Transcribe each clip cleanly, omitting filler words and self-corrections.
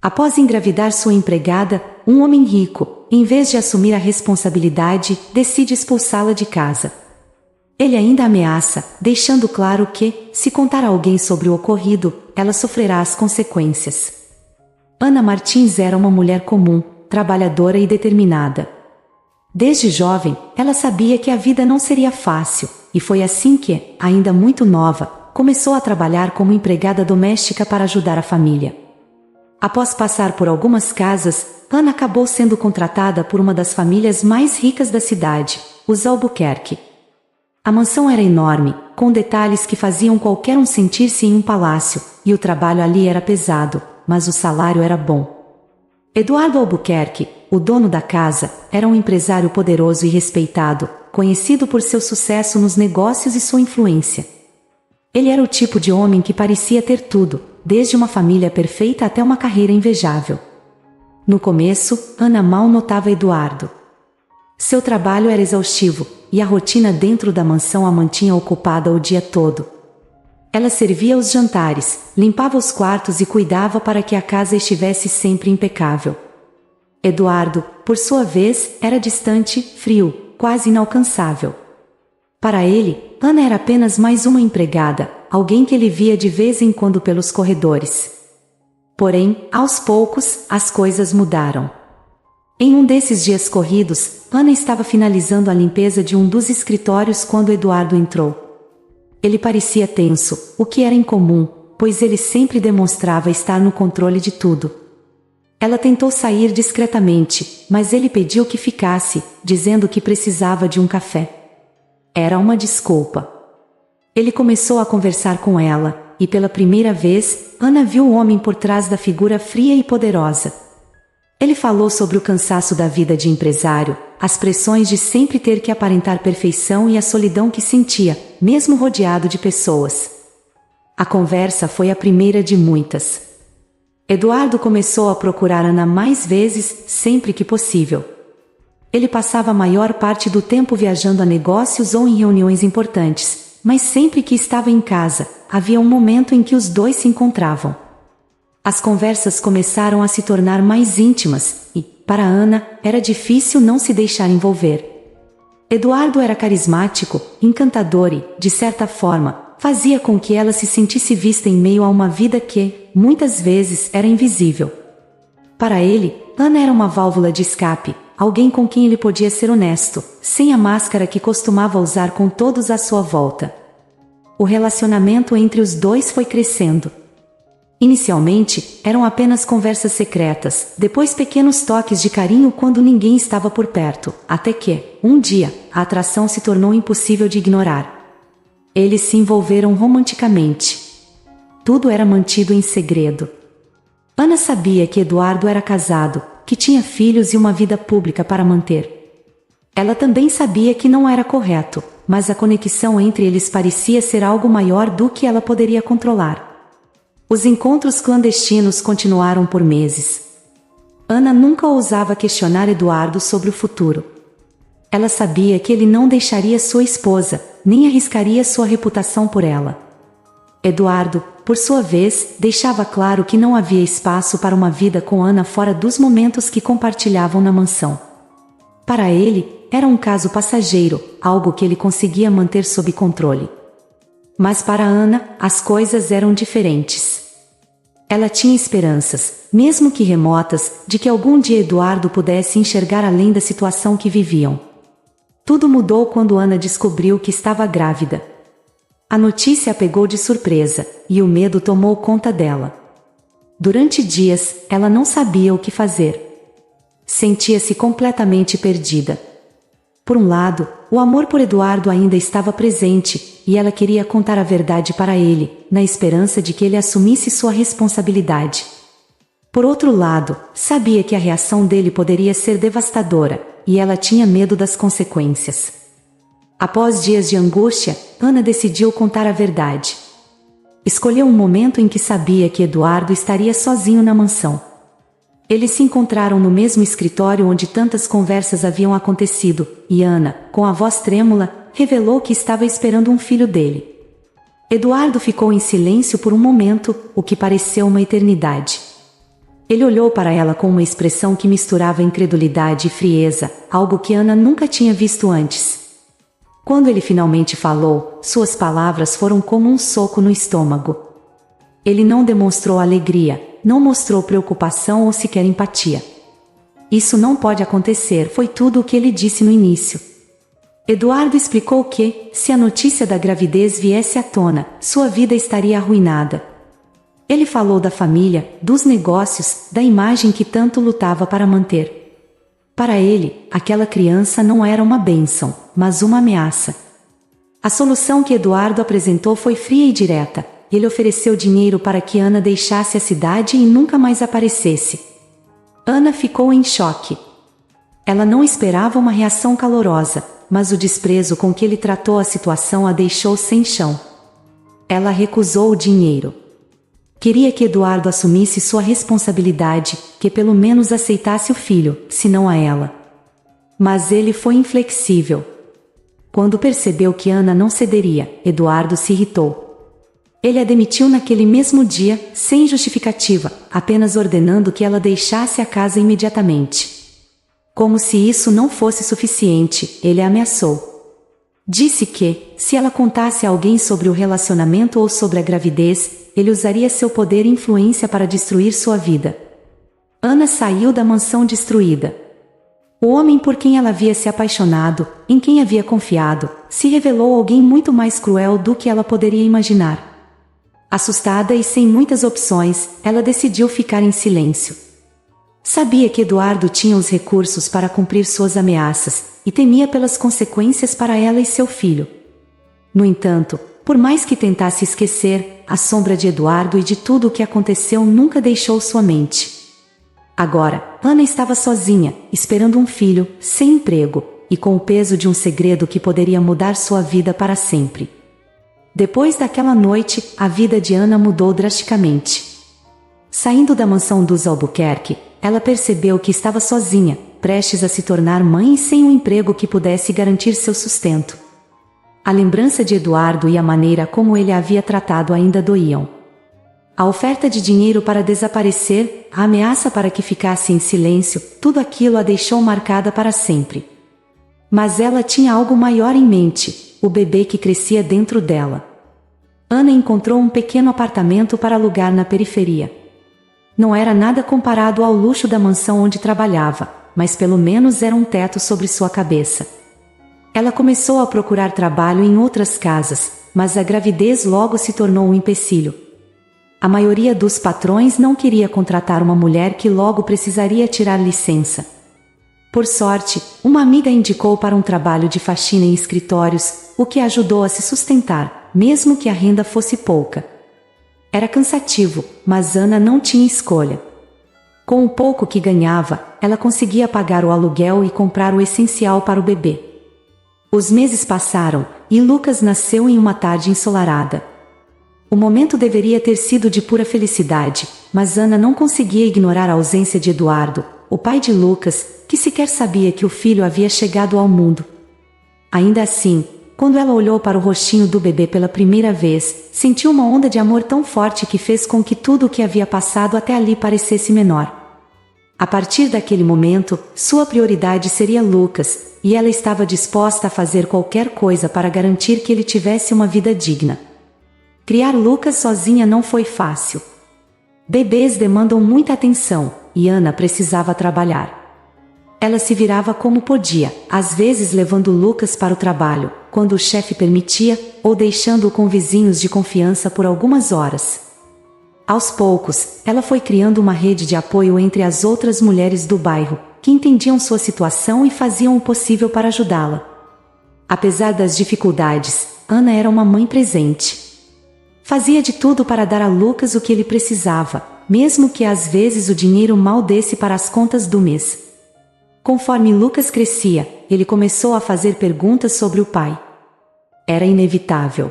Após engravidar sua empregada, um homem rico, em vez de assumir a responsabilidade, decide expulsá-la de casa. Ele ainda ameaça, deixando claro que, se contar a alguém sobre o ocorrido, ela sofrerá as consequências. Ana Martins era uma mulher comum, trabalhadora e determinada. Desde jovem, ela sabia que a vida não seria fácil, e foi assim que, ainda muito nova, começou a trabalhar como empregada doméstica para ajudar a família. Após passar por algumas casas, Ana acabou sendo contratada por uma das famílias mais ricas da cidade, os Albuquerque. A mansão era enorme, com detalhes que faziam qualquer um sentir-se em um palácio, e o trabalho ali era pesado, mas o salário era bom. Eduardo Albuquerque, o dono da casa, era um empresário poderoso e respeitado, conhecido por seu sucesso nos negócios e sua influência. Ele era o tipo de homem que parecia ter tudo, desde uma família perfeita até uma carreira invejável. No começo, Ana mal notava Eduardo. Seu trabalho era exaustivo, e a rotina dentro da mansão a mantinha ocupada o dia todo. Ela servia os jantares, limpava os quartos e cuidava para que a casa estivesse sempre impecável. Eduardo, por sua vez, era distante, frio, quase inalcançável. Para ele, Ana era apenas mais uma empregada, alguém que ele via de vez em quando pelos corredores. Porém, aos poucos, as coisas mudaram. Em um desses dias corridos, Ana estava finalizando a limpeza de um dos escritórios quando Eduardo entrou. Ele parecia tenso, o que era incomum, pois ele sempre demonstrava estar no controle de tudo. Ela tentou sair discretamente, mas ele pediu que ficasse, dizendo que precisava de um café. Era uma desculpa. Ele começou a conversar com ela, e pela primeira vez, Ana viu o homem por trás da figura fria e poderosa. Ele falou sobre o cansaço da vida de empresário, as pressões de sempre ter que aparentar perfeição e a solidão que sentia, mesmo rodeado de pessoas. A conversa foi a primeira de muitas. Eduardo começou a procurar Ana mais vezes, sempre que possível. Ele passava a maior parte do tempo viajando a negócios ou em reuniões importantes, mas sempre que estava em casa, havia um momento em que os dois se encontravam. As conversas começaram a se tornar mais íntimas, e, para Ana, era difícil não se deixar envolver. Eduardo era carismático, encantador e, de certa forma, fazia com que ela se sentisse vista em meio a uma vida que, muitas vezes, era invisível. Para ele, Ana era uma válvula de escape, alguém com quem ele podia ser honesto, sem a máscara que costumava usar com todos à sua volta. O relacionamento entre os dois foi crescendo. Inicialmente, eram apenas conversas secretas, depois pequenos toques de carinho quando ninguém estava por perto, até que, um dia, a atração se tornou impossível de ignorar. Eles se envolveram romanticamente. Tudo era mantido em segredo. Ana sabia que Eduardo era casado, que tinha filhos e uma vida pública para manter. Ela também sabia que não era correto, mas a conexão entre eles parecia ser algo maior do que ela poderia controlar. Os encontros clandestinos continuaram por meses. Ana nunca ousava questionar Eduardo sobre o futuro. Ela sabia que ele não deixaria sua esposa, nem arriscaria sua reputação por ela. Eduardo, por sua vez, deixava claro que não havia espaço para uma vida com Ana fora dos momentos que compartilhavam na mansão. Para ele, era um caso passageiro, algo que ele conseguia manter sob controle. Mas para Ana, as coisas eram diferentes. Ela tinha esperanças, mesmo que remotas, de que algum dia Eduardo pudesse enxergar além da situação que viviam. Tudo mudou quando Ana descobriu que estava grávida. A notícia a pegou de surpresa, e o medo tomou conta dela. Durante dias, ela não sabia o que fazer. Sentia-se completamente perdida. Por um lado, o amor por Eduardo ainda estava presente, e ela queria contar a verdade para ele, na esperança de que ele assumisse sua responsabilidade. Por outro lado, sabia que a reação dele poderia ser devastadora, e ela tinha medo das consequências. Após dias de angústia, Ana decidiu contar a verdade. Escolheu um momento em que sabia que Eduardo estaria sozinho na mansão. Eles se encontraram no mesmo escritório onde tantas conversas haviam acontecido, e Ana, com a voz trêmula, revelou que estava esperando um filho dele. Eduardo ficou em silêncio por um momento, o que pareceu uma eternidade. Ele olhou para ela com uma expressão que misturava incredulidade e frieza, algo que Ana nunca tinha visto antes. Quando ele finalmente falou, suas palavras foram como um soco no estômago. Ele não demonstrou alegria, não mostrou preocupação ou sequer empatia. Isso não pode acontecer, foi tudo o que ele disse no início. Eduardo explicou que, se a notícia da gravidez viesse à tona, sua vida estaria arruinada. Ele falou da família, dos negócios, da imagem que tanto lutava para manter. Para ele, aquela criança não era uma bênção, mas uma ameaça. A solução que Eduardo apresentou foi fria e direta. Ele ofereceu dinheiro para que Ana deixasse a cidade e nunca mais aparecesse. Ana ficou em choque. Ela não esperava uma reação calorosa, mas o desprezo com que ele tratou a situação a deixou sem chão. Ela recusou o dinheiro. Queria que Eduardo assumisse sua responsabilidade, que pelo menos aceitasse o filho, se não a ela. Mas ele foi inflexível. Quando percebeu que Ana não cederia, Eduardo se irritou. Ele a demitiu naquele mesmo dia, sem justificativa, apenas ordenando que ela deixasse a casa imediatamente. Como se isso não fosse suficiente, ele a ameaçou. Disse que, se ela contasse a alguém sobre o relacionamento ou sobre a gravidez, ele usaria seu poder e influência para destruir sua vida. Ana saiu da mansão destruída. O homem por quem ela havia se apaixonado, em quem havia confiado, se revelou alguém muito mais cruel do que ela poderia imaginar. Assustada e sem muitas opções, ela decidiu ficar em silêncio. Sabia que Eduardo tinha os recursos para cumprir suas ameaças, e temia pelas consequências para ela e seu filho. No entanto, por mais que tentasse esquecer, a sombra de Eduardo e de tudo o que aconteceu nunca deixou sua mente. Agora, Ana estava sozinha, esperando um filho, sem emprego, e com o peso de um segredo que poderia mudar sua vida para sempre. Depois daquela noite, a vida de Ana mudou drasticamente. Saindo da mansão dos Albuquerque, ela percebeu que estava sozinha, prestes a se tornar mãe e sem um emprego que pudesse garantir seu sustento. A lembrança de Eduardo e a maneira como ele a havia tratado ainda doíam. A oferta de dinheiro para desaparecer, a ameaça para que ficasse em silêncio, tudo aquilo a deixou marcada para sempre. Mas ela tinha algo maior em mente, o bebê que crescia dentro dela. Ana encontrou um pequeno apartamento para alugar na periferia. Não era nada comparado ao luxo da mansão onde trabalhava, mas pelo menos era um teto sobre sua cabeça. Ela começou a procurar trabalho em outras casas, mas a gravidez logo se tornou um empecilho. A maioria dos patrões não queria contratar uma mulher que logo precisaria tirar licença. Por sorte, uma amiga indicou para um trabalho de faxina em escritórios, o que a ajudou a se sustentar, mesmo que a renda fosse pouca. Era cansativo, mas Ana não tinha escolha. Com o pouco que ganhava, ela conseguia pagar o aluguel e comprar o essencial para o bebê. Os meses passaram, e Lucas nasceu em uma tarde ensolarada. O momento deveria ter sido de pura felicidade, mas Ana não conseguia ignorar a ausência de Eduardo, o pai de Lucas, que sequer sabia que o filho havia chegado ao mundo. Ainda assim, quando ela olhou para o rostinho do bebê pela primeira vez, sentiu uma onda de amor tão forte que fez com que tudo o que havia passado até ali parecesse menor. A partir daquele momento, sua prioridade seria Lucas, e ela estava disposta a fazer qualquer coisa para garantir que ele tivesse uma vida digna. Criar Lucas sozinha não foi fácil. Bebês demandam muita atenção, e Ana precisava trabalhar. Ela se virava como podia, às vezes levando Lucas para o trabalho, quando o chefe permitia, ou deixando-o com vizinhos de confiança por algumas horas. Aos poucos, ela foi criando uma rede de apoio entre as outras mulheres do bairro, que entendiam sua situação e faziam o possível para ajudá-la. Apesar das dificuldades, Ana era uma mãe presente. Fazia de tudo para dar a Lucas o que ele precisava, mesmo que às vezes o dinheiro mal desse para as contas do mês. Conforme Lucas crescia, ele começou a fazer perguntas sobre o pai. Era inevitável.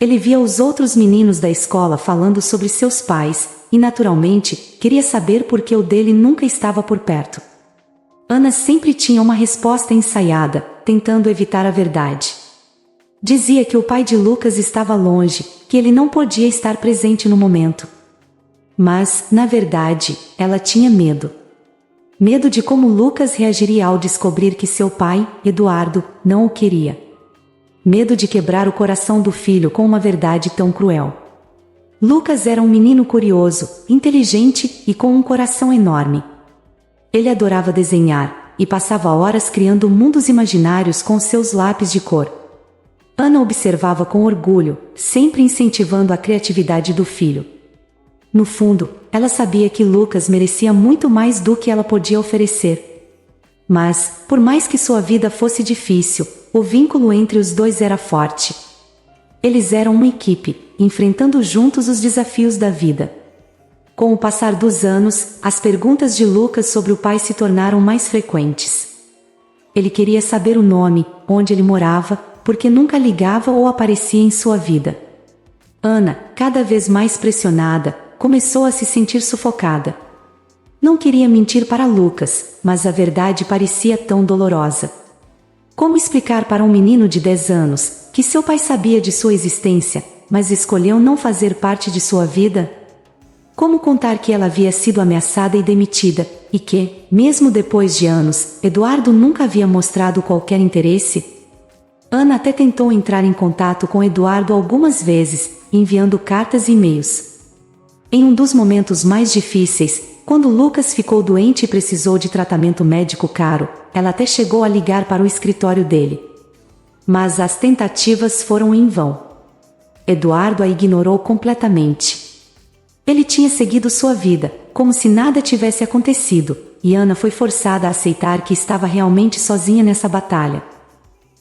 Ele via os outros meninos da escola falando sobre seus pais, e naturalmente, queria saber por que o dele nunca estava por perto. Ana sempre tinha uma resposta ensaiada, tentando evitar a verdade. Dizia que o pai de Lucas estava longe, que ele não podia estar presente no momento. Mas, na verdade, ela tinha medo. Medo de como Lucas reagiria ao descobrir que seu pai, Eduardo, não o queria. Medo de quebrar o coração do filho com uma verdade tão cruel. Lucas era um menino curioso, inteligente e com um coração enorme. Ele adorava desenhar e passava horas criando mundos imaginários com seus lápis de cor. Ana observava com orgulho, sempre incentivando a criatividade do filho. No fundo, ela sabia que Lucas merecia muito mais do que ela podia oferecer. Mas, por mais que sua vida fosse difícil, o vínculo entre os dois era forte. Eles eram uma equipe, enfrentando juntos os desafios da vida. Com o passar dos anos, as perguntas de Lucas sobre o pai se tornaram mais frequentes. Ele queria saber o nome, onde ele morava, porque nunca ligava ou aparecia em sua vida. Ana, cada vez mais pressionada, começou a se sentir sufocada. Não queria mentir para Lucas, mas a verdade parecia tão dolorosa. Como explicar para um menino de 10 anos, que seu pai sabia de sua existência, mas escolheu não fazer parte de sua vida? Como contar que ela havia sido ameaçada e demitida, e que, mesmo depois de anos, Eduardo nunca havia mostrado qualquer interesse? Ana até tentou entrar em contato com Eduardo algumas vezes, enviando cartas e e-mails. Em um dos momentos mais difíceis, quando Lucas ficou doente e precisou de tratamento médico caro, ela até chegou a ligar para o escritório dele. Mas as tentativas foram em vão. Eduardo a ignorou completamente. Ele tinha seguido sua vida, como se nada tivesse acontecido, e Ana foi forçada a aceitar que estava realmente sozinha nessa batalha.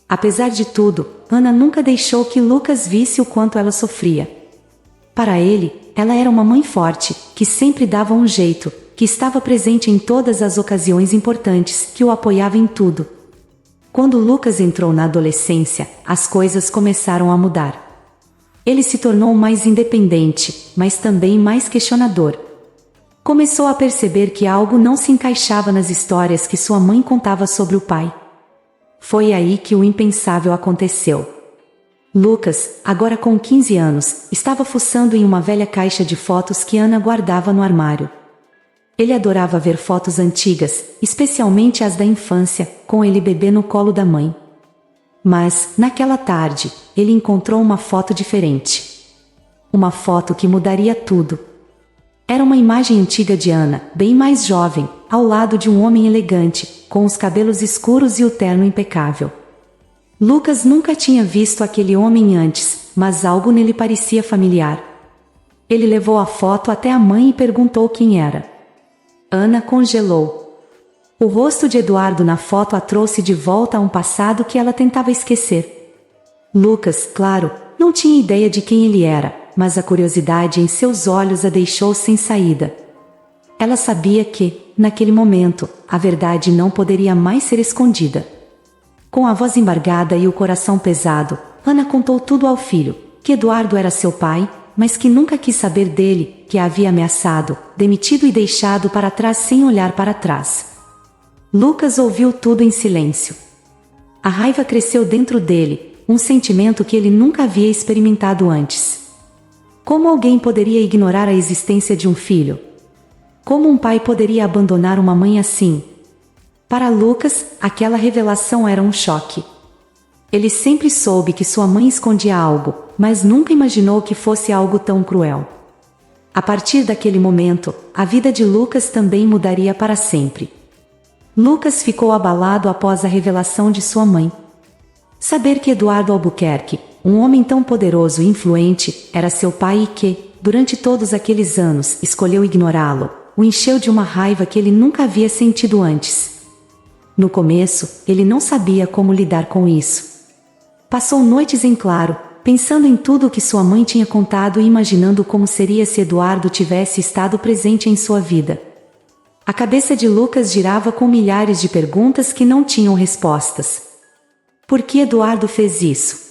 Apesar de tudo, Ana nunca deixou que Lucas visse o quanto ela sofria. Para ele, ela era uma mãe forte, que sempre dava um jeito, que estava presente em todas as ocasiões importantes, que o apoiava em tudo. Quando Lucas entrou na adolescência, as coisas começaram a mudar. Ele se tornou mais independente, mas também mais questionador. Começou a perceber que algo não se encaixava nas histórias que sua mãe contava sobre o pai. Foi aí que o impensável aconteceu. Lucas, agora com 15 anos, estava fuçando em uma velha caixa de fotos que Ana guardava no armário. Ele adorava ver fotos antigas, especialmente as da infância, com ele bebê no colo da mãe. Mas, naquela tarde, ele encontrou uma foto diferente. Uma foto que mudaria tudo. Era uma imagem antiga de Ana, bem mais jovem, ao lado de um homem elegante, com os cabelos escuros e o terno impecável. Lucas nunca tinha visto aquele homem antes, mas algo nele parecia familiar. Ele levou a foto até a mãe e perguntou quem era. Ana congelou. O rosto de Eduardo na foto a trouxe de volta a um passado que ela tentava esquecer. Lucas, claro, não tinha ideia de quem ele era, mas a curiosidade em seus olhos a deixou sem saída. Ela sabia que, naquele momento, a verdade não poderia mais ser escondida. Com a voz embargada e o coração pesado, Ana contou tudo ao filho, que Eduardo era seu pai, mas que nunca quis saber dele, que a havia ameaçado, demitido e deixado para trás sem olhar para trás. Lucas ouviu tudo em silêncio. A raiva cresceu dentro dele, um sentimento que ele nunca havia experimentado antes. Como alguém poderia ignorar a existência de um filho? Como um pai poderia abandonar uma mãe assim? Para Lucas, aquela revelação era um choque. Ele sempre soube que sua mãe escondia algo, mas nunca imaginou que fosse algo tão cruel. A partir daquele momento, a vida de Lucas também mudaria para sempre. Lucas ficou abalado após a revelação de sua mãe. Saber que Eduardo Albuquerque, um homem tão poderoso e influente, era seu pai e que, durante todos aqueles anos, escolheu ignorá-lo, o encheu de uma raiva que ele nunca havia sentido antes. No começo, ele não sabia como lidar com isso. Passou noites em claro, pensando em tudo o que sua mãe tinha contado e imaginando como seria se Eduardo tivesse estado presente em sua vida. A cabeça de Lucas girava com milhares de perguntas que não tinham respostas. Por que Eduardo fez isso?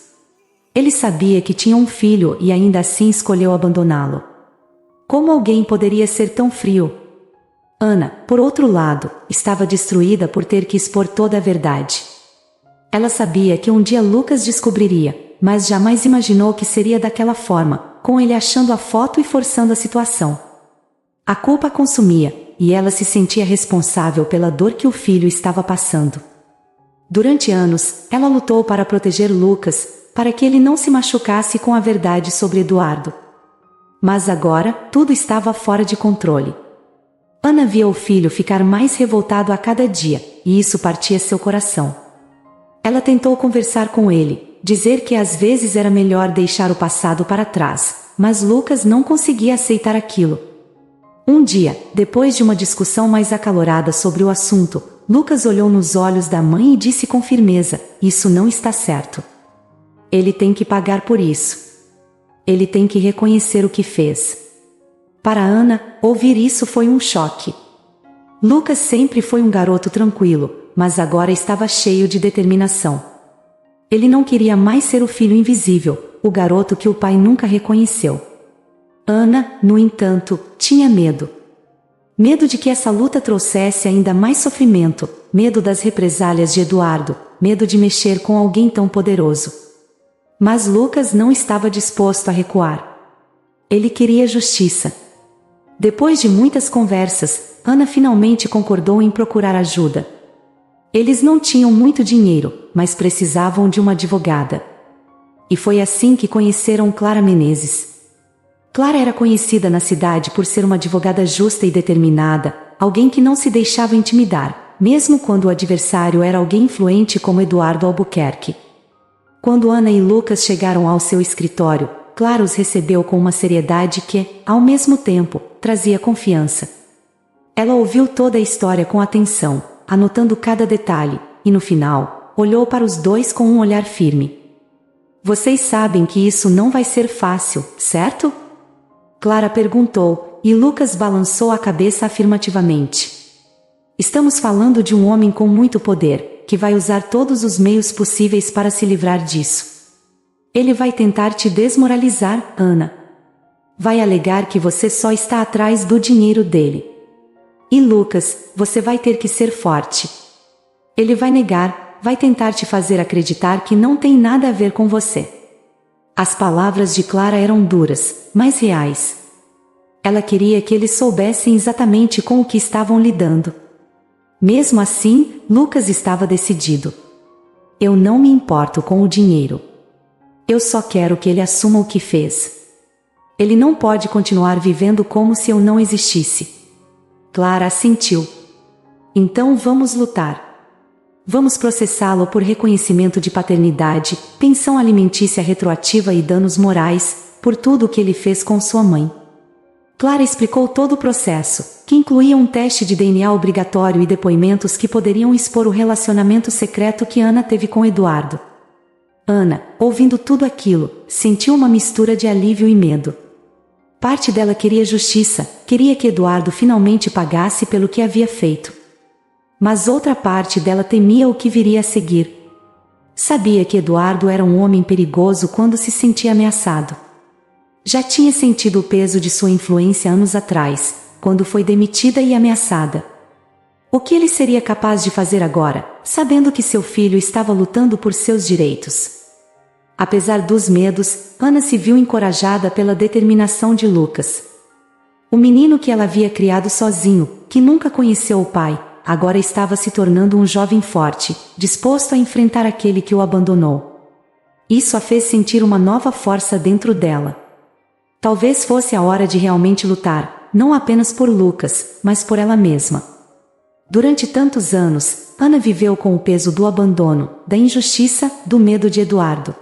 Ele sabia que tinha um filho e ainda assim escolheu abandoná-lo. Como alguém poderia ser tão frio? Ana, por outro lado, estava destruída por ter que expor toda a verdade. Ela sabia que um dia Lucas descobriria, mas jamais imaginou que seria daquela forma, com ele achando a foto e forçando a situação. A culpa a consumia, e ela se sentia responsável pela dor que o filho estava passando. Durante anos, ela lutou para proteger Lucas, para que ele não se machucasse com a verdade sobre Eduardo. Mas agora, tudo estava fora de controle. Ana via o filho ficar mais revoltado a cada dia, e isso partia seu coração. Ela tentou conversar com ele, dizer que às vezes era melhor deixar o passado para trás, mas Lucas não conseguia aceitar aquilo. Um dia, depois de uma discussão mais acalorada sobre o assunto, Lucas olhou nos olhos da mãe e disse com firmeza: "Isso não está certo. Ele tem que pagar por isso. Ele tem que reconhecer o que fez." Para Ana, ouvir isso foi um choque. Lucas sempre foi um garoto tranquilo, mas agora estava cheio de determinação. Ele não queria mais ser o filho invisível, o garoto que o pai nunca reconheceu. Ana, no entanto, tinha medo. Medo de que essa luta trouxesse ainda mais sofrimento, medo das represálias de Eduardo, medo de mexer com alguém tão poderoso. Mas Lucas não estava disposto a recuar. Ele queria justiça. Depois de muitas conversas, Ana finalmente concordou em procurar ajuda. Eles não tinham muito dinheiro, mas precisavam de uma advogada. E foi assim que conheceram Clara Menezes. Clara era conhecida na cidade por ser uma advogada justa e determinada, alguém que não se deixava intimidar, mesmo quando o adversário era alguém influente como Eduardo Albuquerque. Quando Ana e Lucas chegaram ao seu escritório, Clara os recebeu com uma seriedade que, ao mesmo tempo, trazia confiança. Ela ouviu toda a história com atenção, anotando cada detalhe, e no final, olhou para os dois com um olhar firme. "Vocês sabem que isso não vai ser fácil, certo?" Clara perguntou, e Lucas balançou a cabeça afirmativamente. "Estamos falando de um homem com muito poder, que vai usar todos os meios possíveis para se livrar disso. Ele vai tentar te desmoralizar, Ana. Vai alegar que você só está atrás do dinheiro dele. E Lucas, você vai ter que ser forte. Ele vai negar, vai tentar te fazer acreditar que não tem nada a ver com você." As palavras de Clara eram duras, mas reais. Ela queria que eles soubessem exatamente com o que estavam lidando. Mesmo assim, Lucas estava decidido. "Eu não me importo com o dinheiro. Eu só quero que ele assuma o que fez. Ele não pode continuar vivendo como se eu não existisse." Clara assentiu. "Então vamos lutar. Vamos processá-lo por reconhecimento de paternidade, pensão alimentícia retroativa e danos morais, por tudo o que ele fez com sua mãe." Clara explicou todo o processo, que incluía um teste de DNA obrigatório e depoimentos que poderiam expor o relacionamento secreto que Ana teve com Eduardo. Ana, ouvindo tudo aquilo, sentiu uma mistura de alívio e medo. Parte dela queria justiça, queria que Eduardo finalmente pagasse pelo que havia feito. Mas outra parte dela temia o que viria a seguir. Sabia que Eduardo era um homem perigoso quando se sentia ameaçado. Já tinha sentido o peso de sua influência anos atrás, quando foi demitida e ameaçada. O que ele seria capaz de fazer agora, sabendo que seu filho estava lutando por seus direitos? Apesar dos medos, Ana se viu encorajada pela determinação de Lucas. O menino que ela havia criado sozinho, que nunca conheceu o pai, agora estava se tornando um jovem forte, disposto a enfrentar aquele que o abandonou. Isso a fez sentir uma nova força dentro dela. Talvez fosse a hora de realmente lutar, não apenas por Lucas, mas por ela mesma. Durante tantos anos, Ana viveu com o peso do abandono, da injustiça, do medo de Eduardo.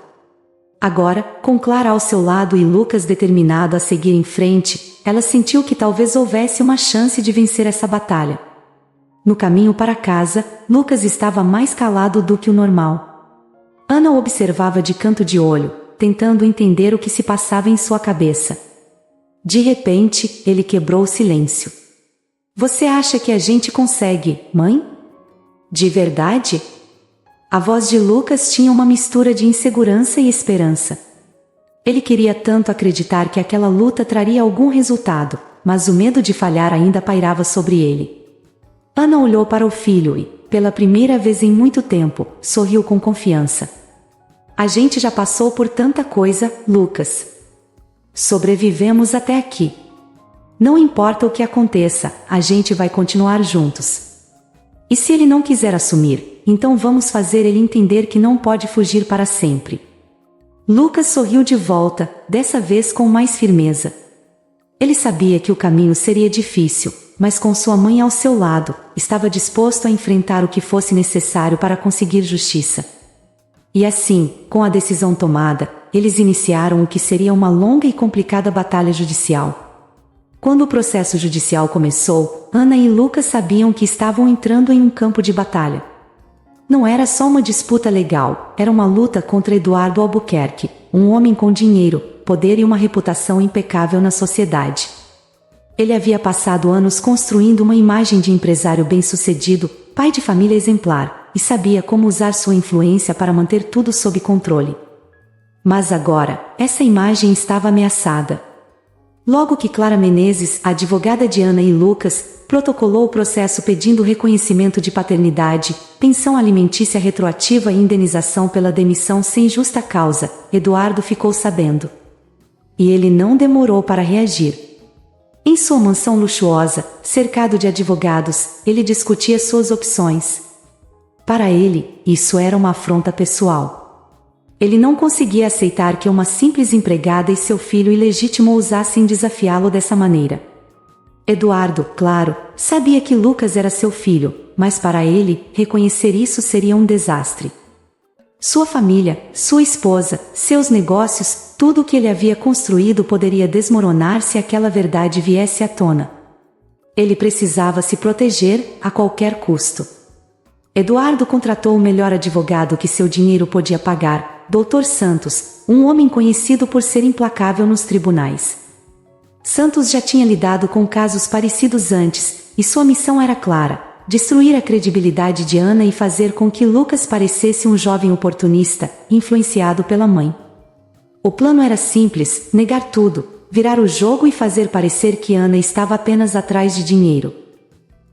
Agora, com Clara ao seu lado e Lucas determinado a seguir em frente, ela sentiu que talvez houvesse uma chance de vencer essa batalha. No caminho para casa, Lucas estava mais calado do que o normal. Ana o observava de canto de olho, tentando entender o que se passava em sua cabeça. De repente, ele quebrou o silêncio. "Você acha que a gente consegue, mãe? De verdade?" A voz de Lucas tinha uma mistura de insegurança e esperança. Ele queria tanto acreditar que aquela luta traria algum resultado, mas o medo de falhar ainda pairava sobre ele. Ana olhou para o filho e, pela primeira vez em muito tempo, sorriu com confiança. "A gente já passou por tanta coisa, Lucas. Sobrevivemos até aqui. Não importa o que aconteça, a gente vai continuar juntos. E se ele não quiser assumir, então vamos fazer ele entender que não pode fugir para sempre. Lucas sorriu de volta, dessa vez com mais firmeza. Ele sabia que o caminho seria difícil, mas com sua mãe ao seu lado, estava disposto a enfrentar o que fosse necessário para conseguir justiça. E assim, com a decisão tomada, eles iniciaram o que seria uma longa e complicada batalha judicial. Quando o processo judicial começou, Ana e Lucas sabiam que estavam entrando em um campo de batalha. Não era só uma disputa legal, era uma luta contra Eduardo Albuquerque, um homem com dinheiro, poder e uma reputação impecável na sociedade. Ele havia passado anos construindo uma imagem de empresário bem-sucedido, pai de família exemplar, e sabia como usar sua influência para manter tudo sob controle. Mas agora, essa imagem estava ameaçada. Logo que Clara Menezes, a advogada de Ana e Lucas, protocolou o processo pedindo reconhecimento de paternidade, pensão alimentícia retroativa e indenização pela demissão sem justa causa, Eduardo ficou sabendo. E ele não demorou para reagir. Em sua mansão luxuosa, cercado de advogados, ele discutia suas opções. Para ele, isso era uma afronta pessoal. Ele não conseguia aceitar que uma simples empregada e seu filho ilegítimo ousassem desafiá-lo dessa maneira. Eduardo, claro, sabia que Lucas era seu filho, mas para ele, reconhecer isso seria um desastre. Sua família, sua esposa, seus negócios, tudo o que ele havia construído poderia desmoronar se aquela verdade viesse à tona. Ele precisava se proteger, a qualquer custo. Eduardo contratou o melhor advogado que seu dinheiro podia pagar, Dr. Santos, um homem conhecido por ser implacável nos tribunais. Santos já tinha lidado com casos parecidos antes, e sua missão era clara: destruir a credibilidade de Ana e fazer com que Lucas parecesse um jovem oportunista, influenciado pela mãe. O plano era simples: negar tudo, virar o jogo e fazer parecer que Ana estava apenas atrás de dinheiro.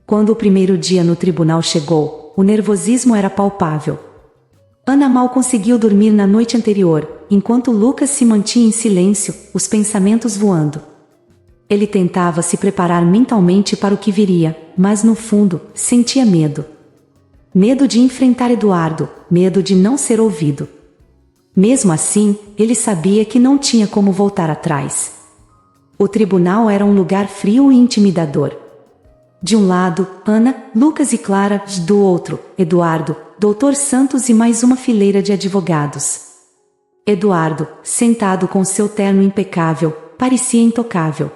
Quando o primeiro dia no tribunal chegou, o nervosismo era palpável. Ana mal conseguiu dormir na noite anterior, enquanto Lucas se mantinha em silêncio, os pensamentos voando. Ele tentava se preparar mentalmente para o que viria, mas no fundo, sentia medo. Medo de enfrentar Eduardo, medo de não ser ouvido. Mesmo assim, ele sabia que não tinha como voltar atrás. O tribunal era um lugar frio e intimidador. De um lado, Ana, Lucas e Clara, do outro, Eduardo, Dr. Santos e mais uma fileira de advogados. Eduardo, sentado com seu terno impecável, parecia intocável.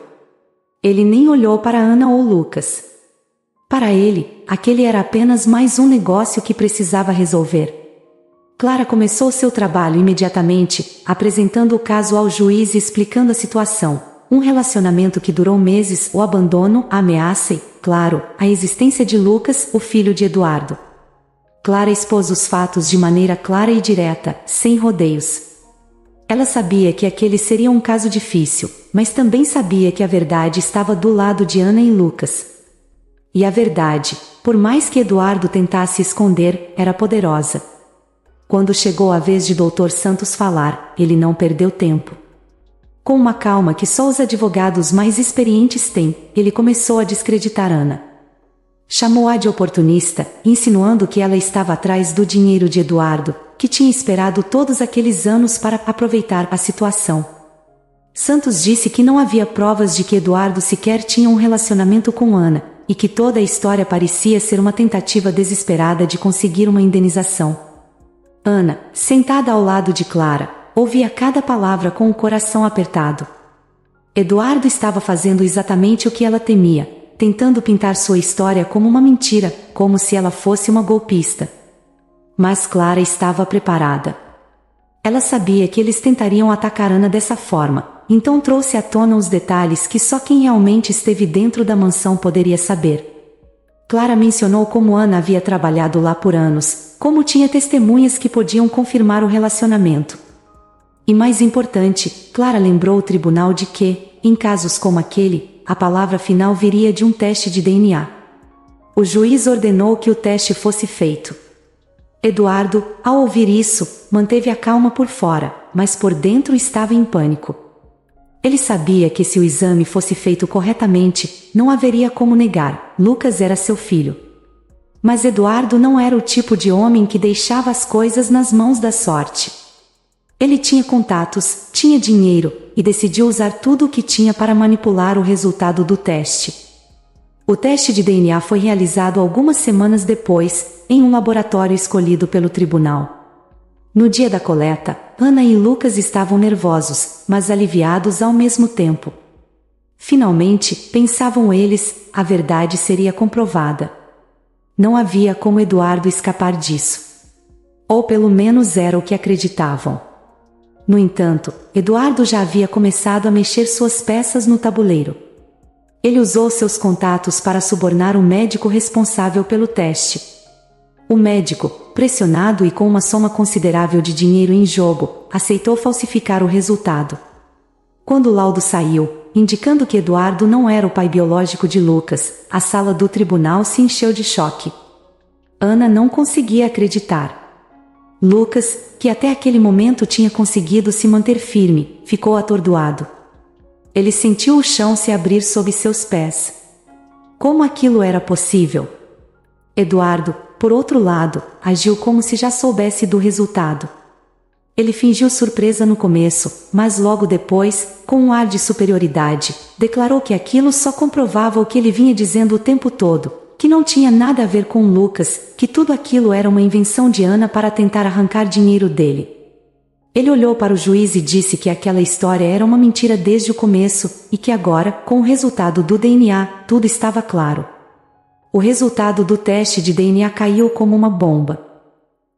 Ele nem olhou para Ana ou Lucas. Para ele, aquele era apenas mais um negócio que precisava resolver. Clara começou seu trabalho imediatamente, apresentando o caso ao juiz e explicando a situação. Um relacionamento que durou meses, o abandono, a ameaça e, claro, a existência de Lucas, o filho de Eduardo. Clara expôs os fatos de maneira clara e direta, sem rodeios. Ela sabia que aquele seria um caso difícil, mas também sabia que a verdade estava do lado de Ana e Lucas. E a verdade, por mais que Eduardo tentasse esconder, era poderosa. Quando chegou a vez de Dr. Santos falar, ele não perdeu tempo. Com uma calma que só os advogados mais experientes têm, ele começou a descreditar Ana. Chamou-a de oportunista, insinuando que ela estava atrás do dinheiro de Eduardo, que tinha esperado todos aqueles anos para aproveitar a situação. Santos disse que não havia provas de que Eduardo sequer tinha um relacionamento com Ana, e que toda a história parecia ser uma tentativa desesperada de conseguir uma indenização. Ana, sentada ao lado de Clara, ouvia cada palavra com o coração apertado. Eduardo estava fazendo exatamente o que ela temia, tentando pintar sua história como uma mentira, como se ela fosse uma golpista. Mas Clara estava preparada. Ela sabia que eles tentariam atacar Ana dessa forma, então trouxe à tona os detalhes que só quem realmente esteve dentro da mansão poderia saber. Clara mencionou como Ana havia trabalhado lá por anos, como tinha testemunhas que podiam confirmar o relacionamento. E mais importante, Clara lembrou o tribunal de que, em casos como aquele, a palavra final viria de um teste de DNA. O juiz ordenou que o teste fosse feito. Eduardo, ao ouvir isso, manteve a calma por fora, mas por dentro estava em pânico. Ele sabia que se o exame fosse feito corretamente, não haveria como negar, Lucas era seu filho. Mas Eduardo não era o tipo de homem que deixava as coisas nas mãos da sorte. Ele tinha contatos, tinha dinheiro, e decidiu usar tudo o que tinha para manipular o resultado do teste. O teste de DNA foi realizado algumas semanas depois, em um laboratório escolhido pelo tribunal. No dia da coleta, Ana e Lucas estavam nervosos, mas aliviados ao mesmo tempo. Finalmente, pensavam eles, a verdade seria comprovada. Não havia como Eduardo escapar disso. Ou pelo menos era o que acreditavam. No entanto, Eduardo já havia começado a mexer suas peças no tabuleiro. Ele usou seus contatos para subornar o médico responsável pelo teste. O médico, pressionado e com uma soma considerável de dinheiro em jogo, aceitou falsificar o resultado. Quando o laudo saiu, indicando que Eduardo não era o pai biológico de Lucas, a sala do tribunal se encheu de choque. Ana não conseguia acreditar. Lucas, que até aquele momento tinha conseguido se manter firme, ficou atordoado. Ele sentiu o chão se abrir sob seus pés. Como aquilo era possível? Eduardo, por outro lado, agiu como se já soubesse do resultado. Ele fingiu surpresa no começo, mas logo depois, com um ar de superioridade, declarou que aquilo só comprovava o que ele vinha dizendo o tempo todo, que não tinha nada a ver com Lucas, que tudo aquilo era uma invenção de Ana para tentar arrancar dinheiro dele. Ele olhou para o juiz e disse que aquela história era uma mentira desde o começo, e que agora, com o resultado do DNA, tudo estava claro. O resultado do teste de DNA caiu como uma bomba.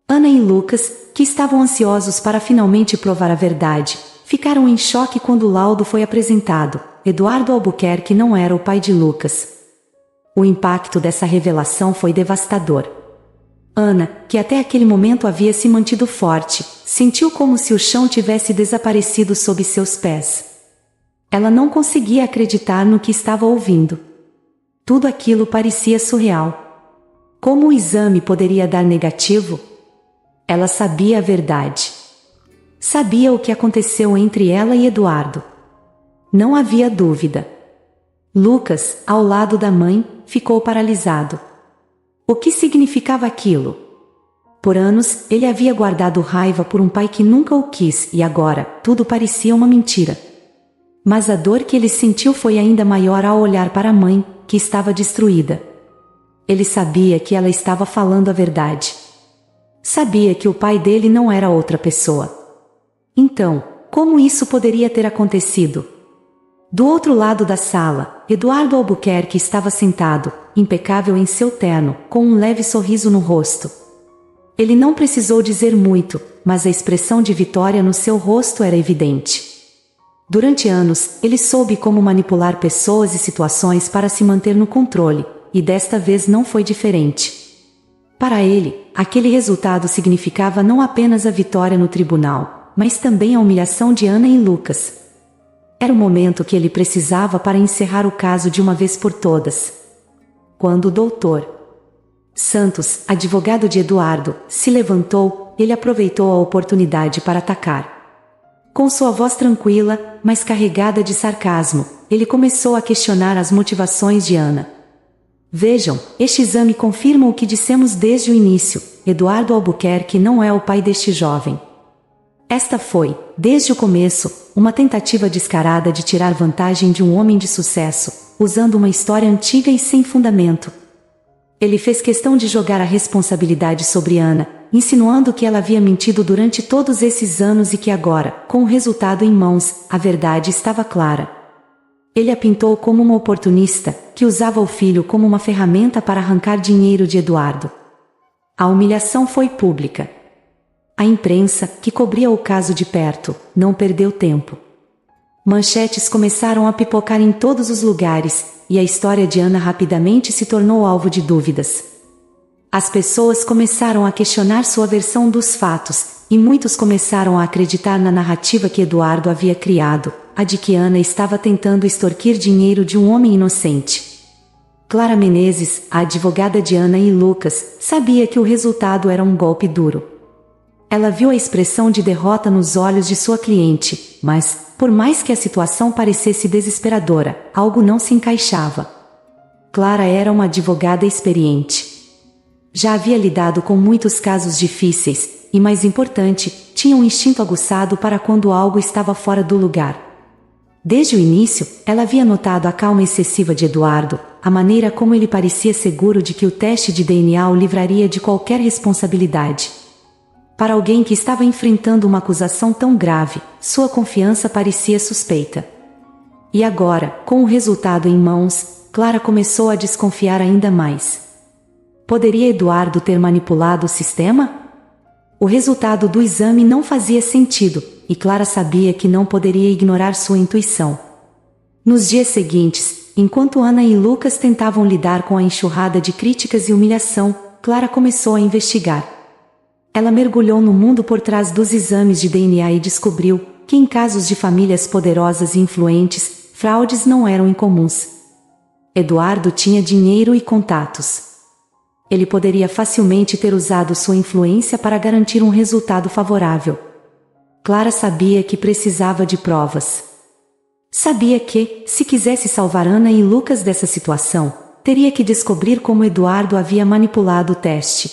Ana e Lucas, que estavam ansiosos para finalmente provar a verdade, ficaram em choque quando o laudo foi apresentado. Eduardo Albuquerque não era o pai de Lucas. O impacto dessa revelação foi devastador. Ana, que até aquele momento havia se mantido forte, sentiu como se o chão tivesse desaparecido sob seus pés. Ela não conseguia acreditar no que estava ouvindo. Tudo aquilo parecia surreal. Como o exame poderia dar negativo? Ela sabia a verdade. Sabia o que aconteceu entre ela e Eduardo. Não havia dúvida. Lucas, ao lado da mãe, ficou paralisado. O que significava aquilo? Por anos, ele havia guardado raiva por um pai que nunca o quis e agora, tudo parecia uma mentira. Mas a dor que ele sentiu foi ainda maior ao olhar para a mãe, que estava destruída. Ele sabia que ela estava falando a verdade. Sabia que o pai dele não era outra pessoa. Então, como isso poderia ter acontecido? Do outro lado da sala, Eduardo Albuquerque estava sentado, impecável em seu terno, com um leve sorriso no rosto. Ele não precisou dizer muito, mas a expressão de vitória no seu rosto era evidente. Durante anos, ele soube como manipular pessoas e situações para se manter no controle, e desta vez não foi diferente. Para ele, aquele resultado significava não apenas a vitória no tribunal, mas também a humilhação de Ana e Lucas. Era o momento que ele precisava para encerrar o caso de uma vez por todas. Quando o Dr. Santos, advogado de Eduardo, se levantou, ele aproveitou a oportunidade para atacar. Com sua voz tranquila, mas carregada de sarcasmo, ele começou a questionar as motivações de Ana. Vejam, este exame confirma o que dissemos desde o início: Eduardo Albuquerque não é o pai deste jovem. Esta foi, desde o começo, uma tentativa descarada de tirar vantagem de um homem de sucesso, usando uma história antiga e sem fundamento. Ele fez questão de jogar a responsabilidade sobre Ana, insinuando que ela havia mentido durante todos esses anos e que agora, com o resultado em mãos, a verdade estava clara. Ele a pintou como uma oportunista, que usava o filho como uma ferramenta para arrancar dinheiro de Eduardo. A humilhação foi pública. A imprensa, que cobria o caso de perto, não perdeu tempo. Manchetes começaram a pipocar em todos os lugares, e a história de Ana rapidamente se tornou alvo de dúvidas. As pessoas começaram a questionar sua versão dos fatos, e muitos começaram a acreditar na narrativa que Eduardo havia criado, a de que Ana estava tentando extorquir dinheiro de um homem inocente. Clara Menezes, a advogada de Ana e Lucas, sabia que o resultado era um golpe duro. Ela viu a expressão de derrota nos olhos de sua cliente, mas, por mais que a situação parecesse desesperadora, algo não se encaixava. Clara era uma advogada experiente. Já havia lidado com muitos casos difíceis, e mais importante, tinha um instinto aguçado para quando algo estava fora do lugar. Desde o início, ela havia notado a calma excessiva de Eduardo, a maneira como ele parecia seguro de que o teste de DNA o livraria de qualquer responsabilidade. Para alguém que estava enfrentando uma acusação tão grave, sua confiança parecia suspeita. E agora, com o resultado em mãos, Clara começou a desconfiar ainda mais. Poderia Eduardo ter manipulado o sistema? O resultado do exame não fazia sentido, e Clara sabia que não poderia ignorar sua intuição. Nos dias seguintes, enquanto Ana e Lucas tentavam lidar com a enxurrada de críticas e humilhação, Clara começou a investigar. Ela mergulhou no mundo por trás dos exames de DNA e descobriu que em casos de famílias poderosas e influentes, fraudes não eram incomuns. Eduardo tinha dinheiro e contatos. Ele poderia facilmente ter usado sua influência para garantir um resultado favorável. Clara sabia que precisava de provas. Sabia que, se quisesse salvar Ana e Lucas dessa situação, teria que descobrir como Eduardo havia manipulado o teste.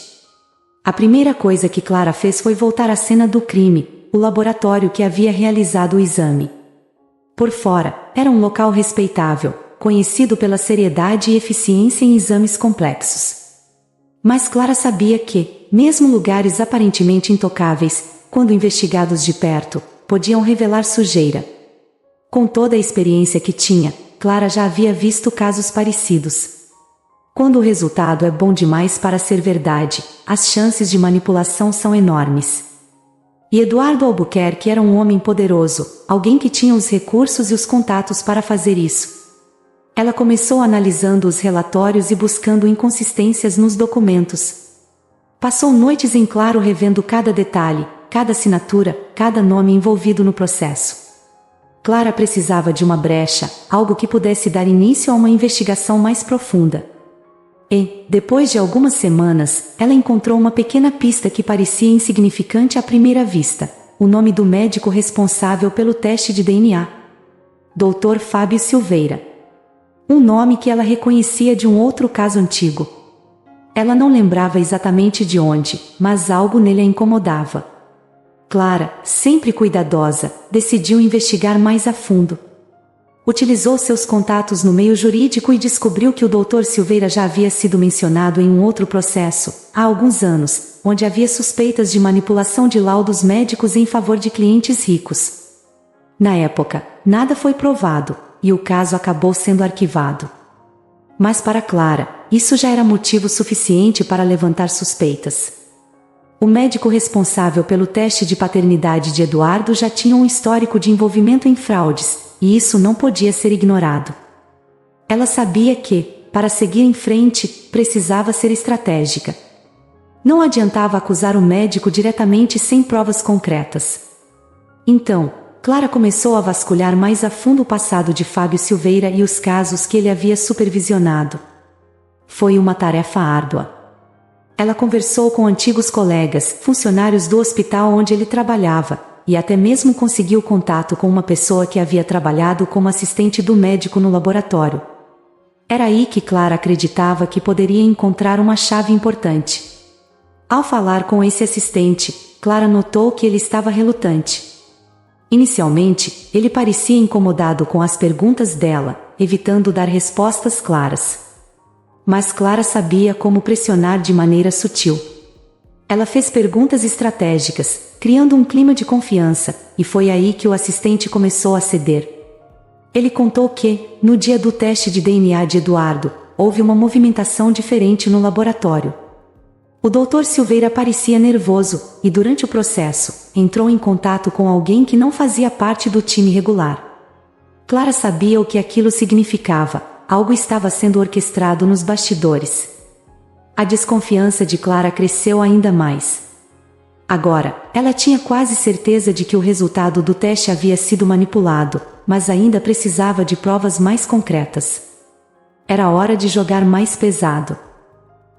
A primeira coisa que Clara fez foi voltar à cena do crime, o laboratório que havia realizado o exame. Por fora, era um local respeitável, conhecido pela seriedade e eficiência em exames complexos. Mas Clara sabia que, mesmo lugares aparentemente intocáveis, quando investigados de perto, podiam revelar sujeira. Com toda a experiência que tinha, Clara já havia visto casos parecidos. Quando o resultado é bom demais para ser verdade, as chances de manipulação são enormes. E Eduardo Albuquerque era um homem poderoso, alguém que tinha os recursos e os contatos para fazer isso. Ela começou analisando os relatórios e buscando inconsistências nos documentos. Passou noites em claro revendo cada detalhe, cada assinatura, cada nome envolvido no processo. Clara precisava de uma brecha, algo que pudesse dar início a uma investigação mais profunda. E, depois de algumas semanas, ela encontrou uma pequena pista que parecia insignificante à primeira vista: o nome do médico responsável pelo teste de DNA. Dr. Fábio Silveira. Um nome que ela reconhecia de um outro caso antigo. Ela não lembrava exatamente de onde, mas algo nele a incomodava. Clara, sempre cuidadosa, decidiu investigar mais a fundo. Utilizou seus contatos no meio jurídico e descobriu que o Dr. Silveira já havia sido mencionado em um outro processo, há alguns anos, onde havia suspeitas de manipulação de laudos médicos em favor de clientes ricos. Na época, nada foi provado, e o caso acabou sendo arquivado. Mas para Clara, isso já era motivo suficiente para levantar suspeitas. O médico responsável pelo teste de paternidade de Eduardo já tinha um histórico de envolvimento em fraudes, e isso não podia ser ignorado. Ela sabia que, para seguir em frente, precisava ser estratégica. Não adiantava acusar o médico diretamente sem provas concretas. Então, Clara começou a vasculhar mais a fundo o passado de Fábio Silveira e os casos que ele havia supervisionado. Foi uma tarefa árdua. Ela conversou com antigos colegas, funcionários do hospital onde ele trabalhava, e até mesmo conseguiu contato com uma pessoa que havia trabalhado como assistente do médico no laboratório. Era aí que Clara acreditava que poderia encontrar uma chave importante. Ao falar com esse assistente, Clara notou que ele estava relutante. Inicialmente, ele parecia incomodado com as perguntas dela, evitando dar respostas claras. Mas Clara sabia como pressionar de maneira sutil. Ela fez perguntas estratégicas, criando um clima de confiança, e foi aí que o assistente começou a ceder. Ele contou que, no dia do teste de DNA de Eduardo, houve uma movimentação diferente no laboratório. O Dr. Silveira parecia nervoso, e durante o processo, entrou em contato com alguém que não fazia parte do time regular. Clara sabia o que aquilo significava: algo estava sendo orquestrado nos bastidores. A desconfiança de Clara cresceu ainda mais. Agora, ela tinha quase certeza de que o resultado do teste havia sido manipulado, mas ainda precisava de provas mais concretas. Era hora de jogar mais pesado.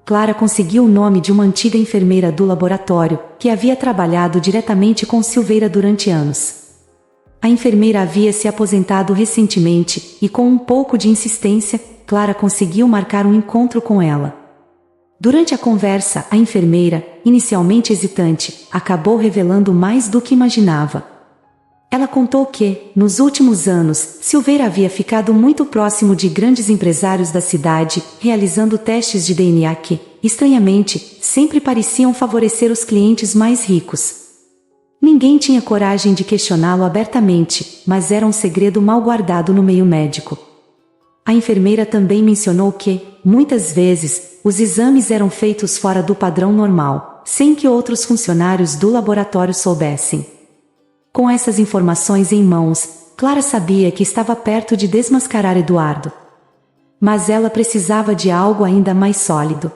Clara conseguiu o nome de uma antiga enfermeira do laboratório, que havia trabalhado diretamente com Silveira durante anos. A enfermeira havia se aposentado recentemente, e com um pouco de insistência, Clara conseguiu marcar um encontro com ela. Durante a conversa, a enfermeira, inicialmente hesitante, acabou revelando mais do que imaginava. Ela contou que, nos últimos anos, Silveira havia ficado muito próximo de grandes empresários da cidade, realizando testes de DNA que, estranhamente, sempre pareciam favorecer os clientes mais ricos. Ninguém tinha coragem de questioná-lo abertamente, mas era um segredo mal guardado no meio médico. A enfermeira também mencionou que, muitas vezes, os exames eram feitos fora do padrão normal, sem que outros funcionários do laboratório soubessem. Com essas informações em mãos, Clara sabia que estava perto de desmascarar Eduardo. Mas ela precisava de algo ainda mais sólido.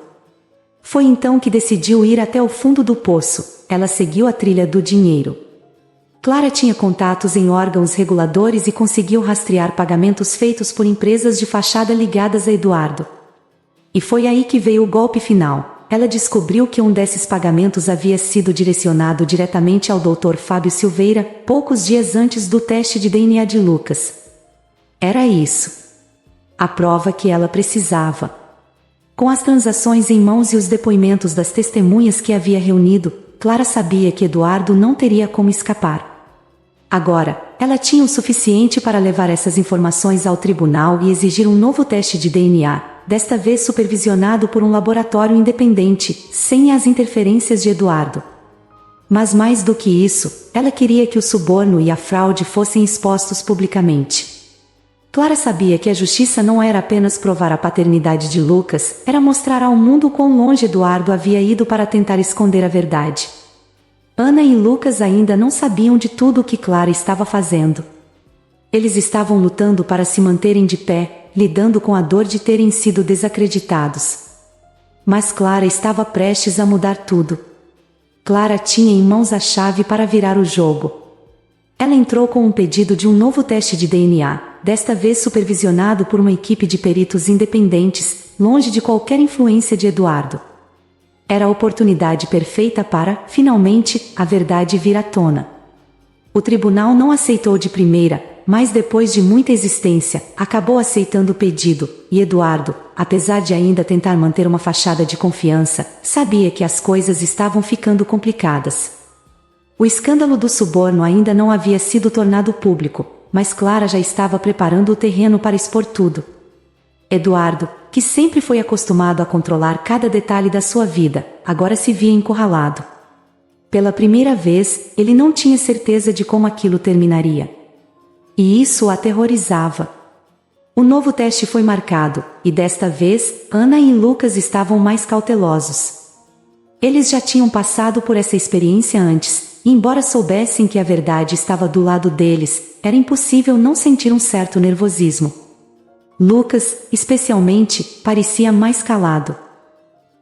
Foi então que decidiu ir até o fundo do poço. Ela seguiu a trilha do dinheiro. Clara tinha contatos em órgãos reguladores e conseguiu rastrear pagamentos feitos por empresas de fachada ligadas a Eduardo. E foi aí que veio o golpe final. Ela descobriu que um desses pagamentos havia sido direcionado diretamente ao Dr. Fábio Silveira, poucos dias antes do teste de DNA de Lucas. Era isso. A prova que ela precisava. Com as transações em mãos e os depoimentos das testemunhas que havia reunido, Clara sabia que Eduardo não teria como escapar. Agora, ela tinha o suficiente para levar essas informações ao tribunal e exigir um novo teste de DNA, desta vez supervisionado por um laboratório independente, sem as interferências de Eduardo. Mas mais do que isso, ela queria que o suborno e a fraude fossem expostos publicamente. Clara sabia que a justiça não era apenas provar a paternidade de Lucas, era mostrar ao mundo quão longe Eduardo havia ido para tentar esconder a verdade. Ana e Lucas ainda não sabiam de tudo o que Clara estava fazendo. Eles estavam lutando para se manterem de pé, lidando com a dor de terem sido desacreditados. Mas Clara estava prestes a mudar tudo. Clara tinha em mãos a chave para virar o jogo. Ela entrou com um pedido de um novo teste de DNA, desta vez supervisionado por uma equipe de peritos independentes, longe de qualquer influência de Eduardo. Era a oportunidade perfeita para, finalmente, a verdade vir à tona. O tribunal não aceitou de primeira, mas depois de muita insistência, acabou aceitando o pedido, e Eduardo, apesar de ainda tentar manter uma fachada de confiança, sabia que as coisas estavam ficando complicadas. O escândalo do suborno ainda não havia sido tornado público, mas Clara já estava preparando o terreno para expor tudo. Eduardo, que sempre foi acostumado a controlar cada detalhe da sua vida, agora se via encurralado. Pela primeira vez, ele não tinha certeza de como aquilo terminaria. E isso o aterrorizava. O novo teste foi marcado, e desta vez, Ana e Lucas estavam mais cautelosos. Eles já tinham passado por essa experiência antes, e embora soubessem que a verdade estava do lado deles, era impossível não sentir um certo nervosismo. Lucas, especialmente, parecia mais calado.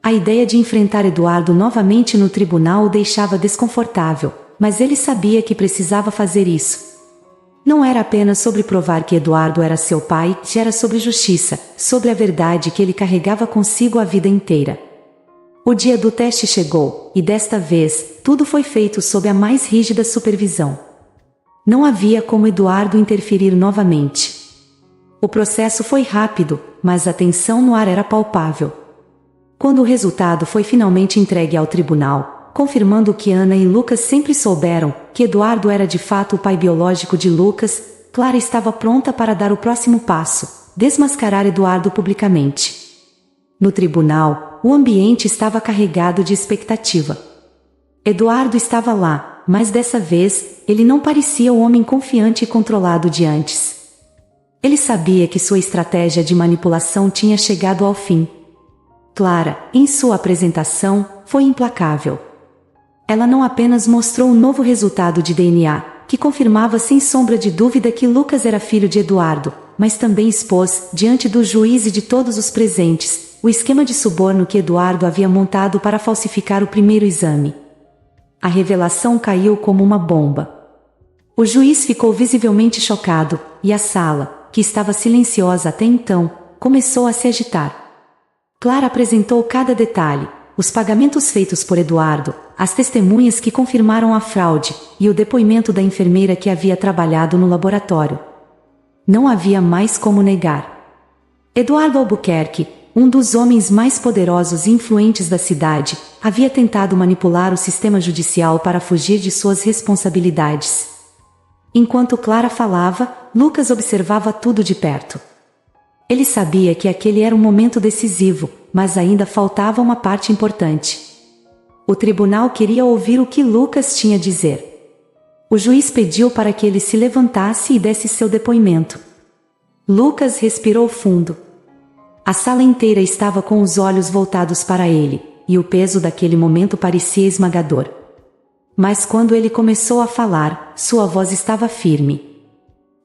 A ideia de enfrentar Eduardo novamente no tribunal o deixava desconfortável, mas ele sabia que precisava fazer isso. Não era apenas sobre provar que Eduardo era seu pai, era sobre justiça, sobre a verdade que ele carregava consigo a vida inteira. O dia do teste chegou, e desta vez, tudo foi feito sob a mais rígida supervisão. Não havia como Eduardo interferir novamente. O processo foi rápido, mas a tensão no ar era palpável. Quando o resultado foi finalmente entregue ao tribunal, confirmando o que Ana e Lucas sempre souberam, que Eduardo era de fato o pai biológico de Lucas, Clara estava pronta para dar o próximo passo, desmascarar Eduardo publicamente. No tribunal, o ambiente estava carregado de expectativa. Eduardo estava lá, mas dessa vez, ele não parecia o homem confiante e controlado de antes. Ele sabia que sua estratégia de manipulação tinha chegado ao fim. Clara, em sua apresentação, foi implacável. Ela não apenas mostrou um novo resultado de DNA, que confirmava sem sombra de dúvida que Lucas era filho de Eduardo, mas também expôs, diante do juiz e de todos os presentes, o esquema de suborno que Eduardo havia montado para falsificar o primeiro exame. A revelação caiu como uma bomba. O juiz ficou visivelmente chocado, e a sala, que estava silenciosa até então, começou a se agitar. Clara apresentou cada detalhe, os pagamentos feitos por Eduardo, as testemunhas que confirmaram a fraude, e o depoimento da enfermeira que havia trabalhado no laboratório. Não havia mais como negar. Eduardo Albuquerque, um dos homens mais poderosos e influentes da cidade, havia tentado manipular o sistema judicial para fugir de suas responsabilidades. Enquanto Clara falava, Lucas observava tudo de perto. Ele sabia que aquele era um momento decisivo, mas ainda faltava uma parte importante. O tribunal queria ouvir o que Lucas tinha a dizer. O juiz pediu para que ele se levantasse e desse seu depoimento. Lucas respirou fundo. A sala inteira estava com os olhos voltados para ele, e o peso daquele momento parecia esmagador. Mas quando ele começou a falar, sua voz estava firme.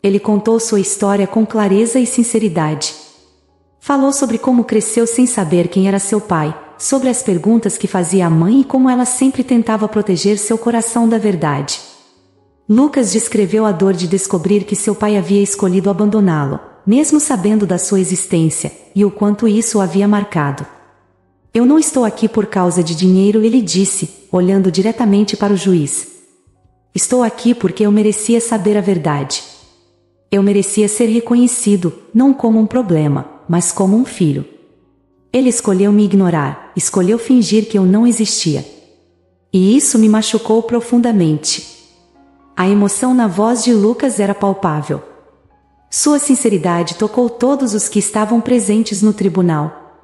Ele contou sua história com clareza e sinceridade. Falou sobre como cresceu sem saber quem era seu pai, sobre as perguntas que fazia à mãe e como ela sempre tentava proteger seu coração da verdade. Lucas descreveu a dor de descobrir que seu pai havia escolhido abandoná-lo, mesmo sabendo da sua existência, e o quanto isso o havia marcado. Eu não estou aqui por causa de dinheiro, ele disse, olhando diretamente para o juiz. Estou aqui porque eu merecia saber a verdade. Eu merecia ser reconhecido, não como um problema, mas como um filho. Ele escolheu me ignorar, escolheu fingir que eu não existia. E isso me machucou profundamente. A emoção na voz de Lucas era palpável. Sua sinceridade tocou todos os que estavam presentes no tribunal.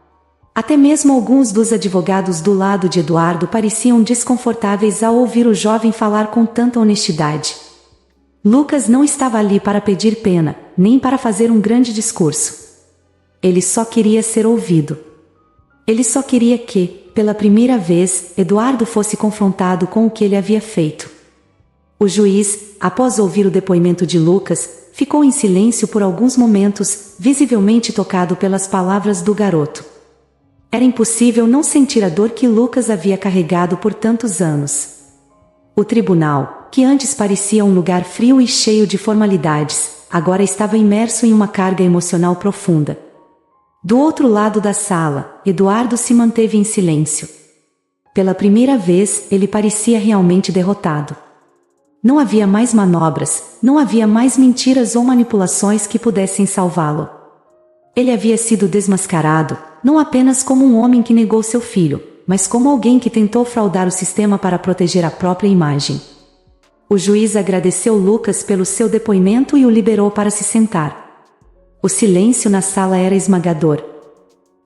Até mesmo alguns dos advogados do lado de Eduardo pareciam desconfortáveis ao ouvir o jovem falar com tanta honestidade. Lucas não estava ali para pedir pena, nem para fazer um grande discurso. Ele só queria ser ouvido. Ele só queria que, pela primeira vez, Eduardo fosse confrontado com o que ele havia feito. O juiz, após ouvir o depoimento de Lucas, ficou em silêncio por alguns momentos, visivelmente tocado pelas palavras do garoto. Era impossível não sentir a dor que Lucas havia carregado por tantos anos. O tribunal, que antes parecia um lugar frio e cheio de formalidades, agora estava imerso em uma carga emocional profunda. Do outro lado da sala, Eduardo se manteve em silêncio. Pela primeira vez, ele parecia realmente derrotado. Não havia mais manobras, não havia mais mentiras ou manipulações que pudessem salvá-lo. Ele havia sido desmascarado, não apenas como um homem que negou seu filho, mas como alguém que tentou fraudar o sistema para proteger a própria imagem. O juiz agradeceu Lucas pelo seu depoimento e o liberou para se sentar. O silêncio na sala era esmagador.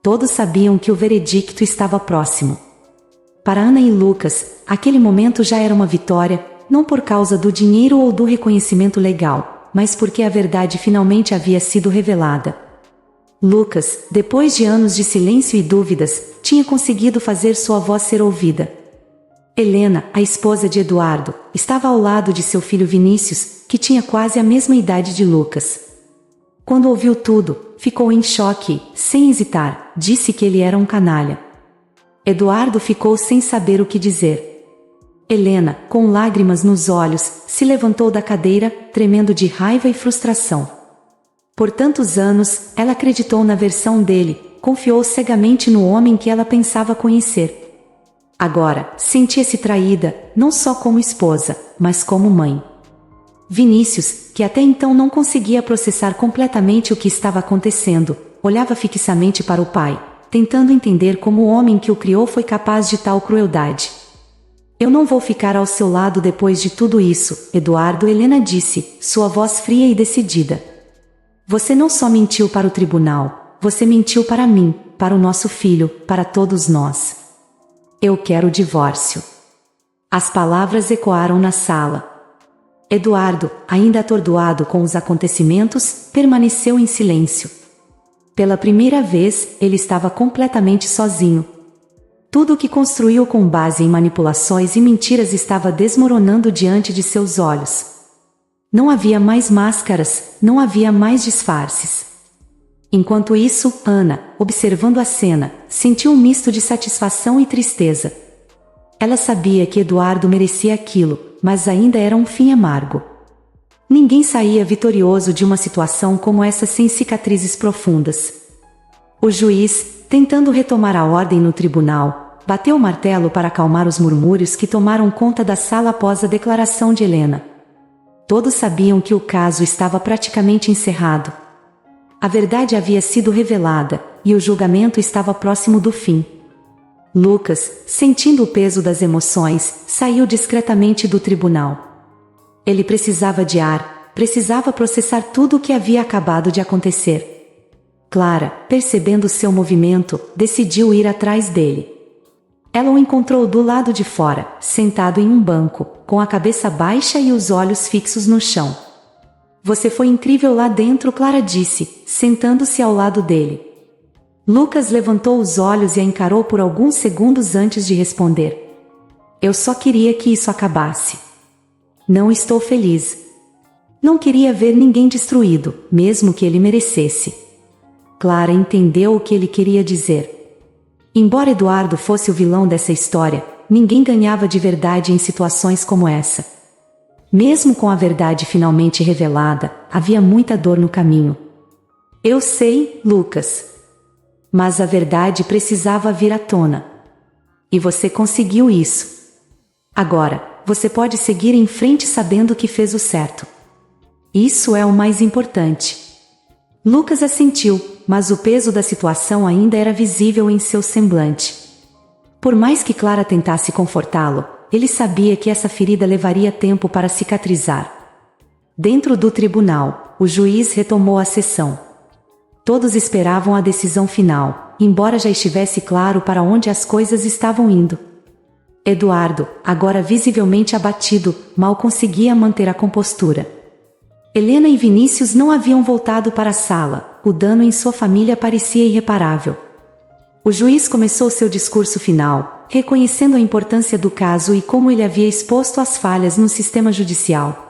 Todos sabiam que o veredicto estava próximo. Para Ana e Lucas, aquele momento já era uma vitória, não por causa do dinheiro ou do reconhecimento legal, mas porque a verdade finalmente havia sido revelada. Lucas, depois de anos de silêncio e dúvidas, tinha conseguido fazer sua voz ser ouvida. Helena, a esposa de Eduardo, estava ao lado de seu filho Vinícius, que tinha quase a mesma idade de Lucas. Quando ouviu tudo, ficou em choque, sem hesitar, disse que ele era um canalha. Eduardo ficou sem saber o que dizer. Helena, com lágrimas nos olhos, se levantou da cadeira, tremendo de raiva e frustração. Por tantos anos, ela acreditou na versão dele, confiou cegamente no homem que ela pensava conhecer. Agora, sentia-se traída, não só como esposa, mas como mãe. Vinícius, que até então não conseguia processar completamente o que estava acontecendo, olhava fixamente para o pai, tentando entender como o homem que o criou foi capaz de tal crueldade. Eu não vou ficar ao seu lado depois de tudo isso, Eduardo, Helena disse, sua voz fria e decidida. Você não só mentiu para o tribunal, você mentiu para mim, para o nosso filho, para todos nós. Eu quero o divórcio. As palavras ecoaram na sala. Eduardo, ainda atordoado com os acontecimentos, permaneceu em silêncio. Pela primeira vez, ele estava completamente sozinho. Tudo o que construiu com base em manipulações e mentiras estava desmoronando diante de seus olhos. Não havia mais máscaras, não havia mais disfarces. Enquanto isso, Ana, observando a cena, sentiu um misto de satisfação e tristeza. Ela sabia que Eduardo merecia aquilo, mas ainda era um fim amargo. Ninguém saía vitorioso de uma situação como essa sem cicatrizes profundas. O juiz, tentando retomar a ordem no tribunal, bateu o martelo para acalmar os murmúrios que tomaram conta da sala após a declaração de Helena. Todos sabiam que o caso estava praticamente encerrado. A verdade havia sido revelada, e o julgamento estava próximo do fim. Lucas, sentindo o peso das emoções, saiu discretamente do tribunal. Ele precisava de ar, precisava processar tudo o que havia acabado de acontecer. Clara, percebendo seu movimento, decidiu ir atrás dele. Ela o encontrou do lado de fora, sentado em um banco, com a cabeça baixa e os olhos fixos no chão. "Você foi incrível lá dentro", Clara disse, sentando-se ao lado dele. Lucas levantou os olhos e a encarou por alguns segundos antes de responder. "Eu só queria que isso acabasse. Não estou feliz. Não queria ver ninguém destruído, mesmo que ele merecesse." Clara entendeu o que ele queria dizer. Embora Eduardo fosse o vilão dessa história, ninguém ganhava de verdade em situações como essa. Mesmo com a verdade finalmente revelada, havia muita dor no caminho. "Eu sei, Lucas. Mas a verdade precisava vir à tona. E você conseguiu isso. Agora, você pode seguir em frente sabendo que fez o certo. Isso é o mais importante." Lucas assentiu, mas o peso da situação ainda era visível em seu semblante. Por mais que Clara tentasse confortá-lo, ele sabia que essa ferida levaria tempo para cicatrizar. Dentro do tribunal, o juiz retomou a sessão. Todos esperavam a decisão final, embora já estivesse claro para onde as coisas estavam indo. Eduardo, agora visivelmente abatido, mal conseguia manter a compostura. Helena e Vinícius não haviam voltado para a sala, o dano em sua família parecia irreparável. O juiz começou seu discurso final, reconhecendo a importância do caso e como ele havia exposto as falhas no sistema judicial.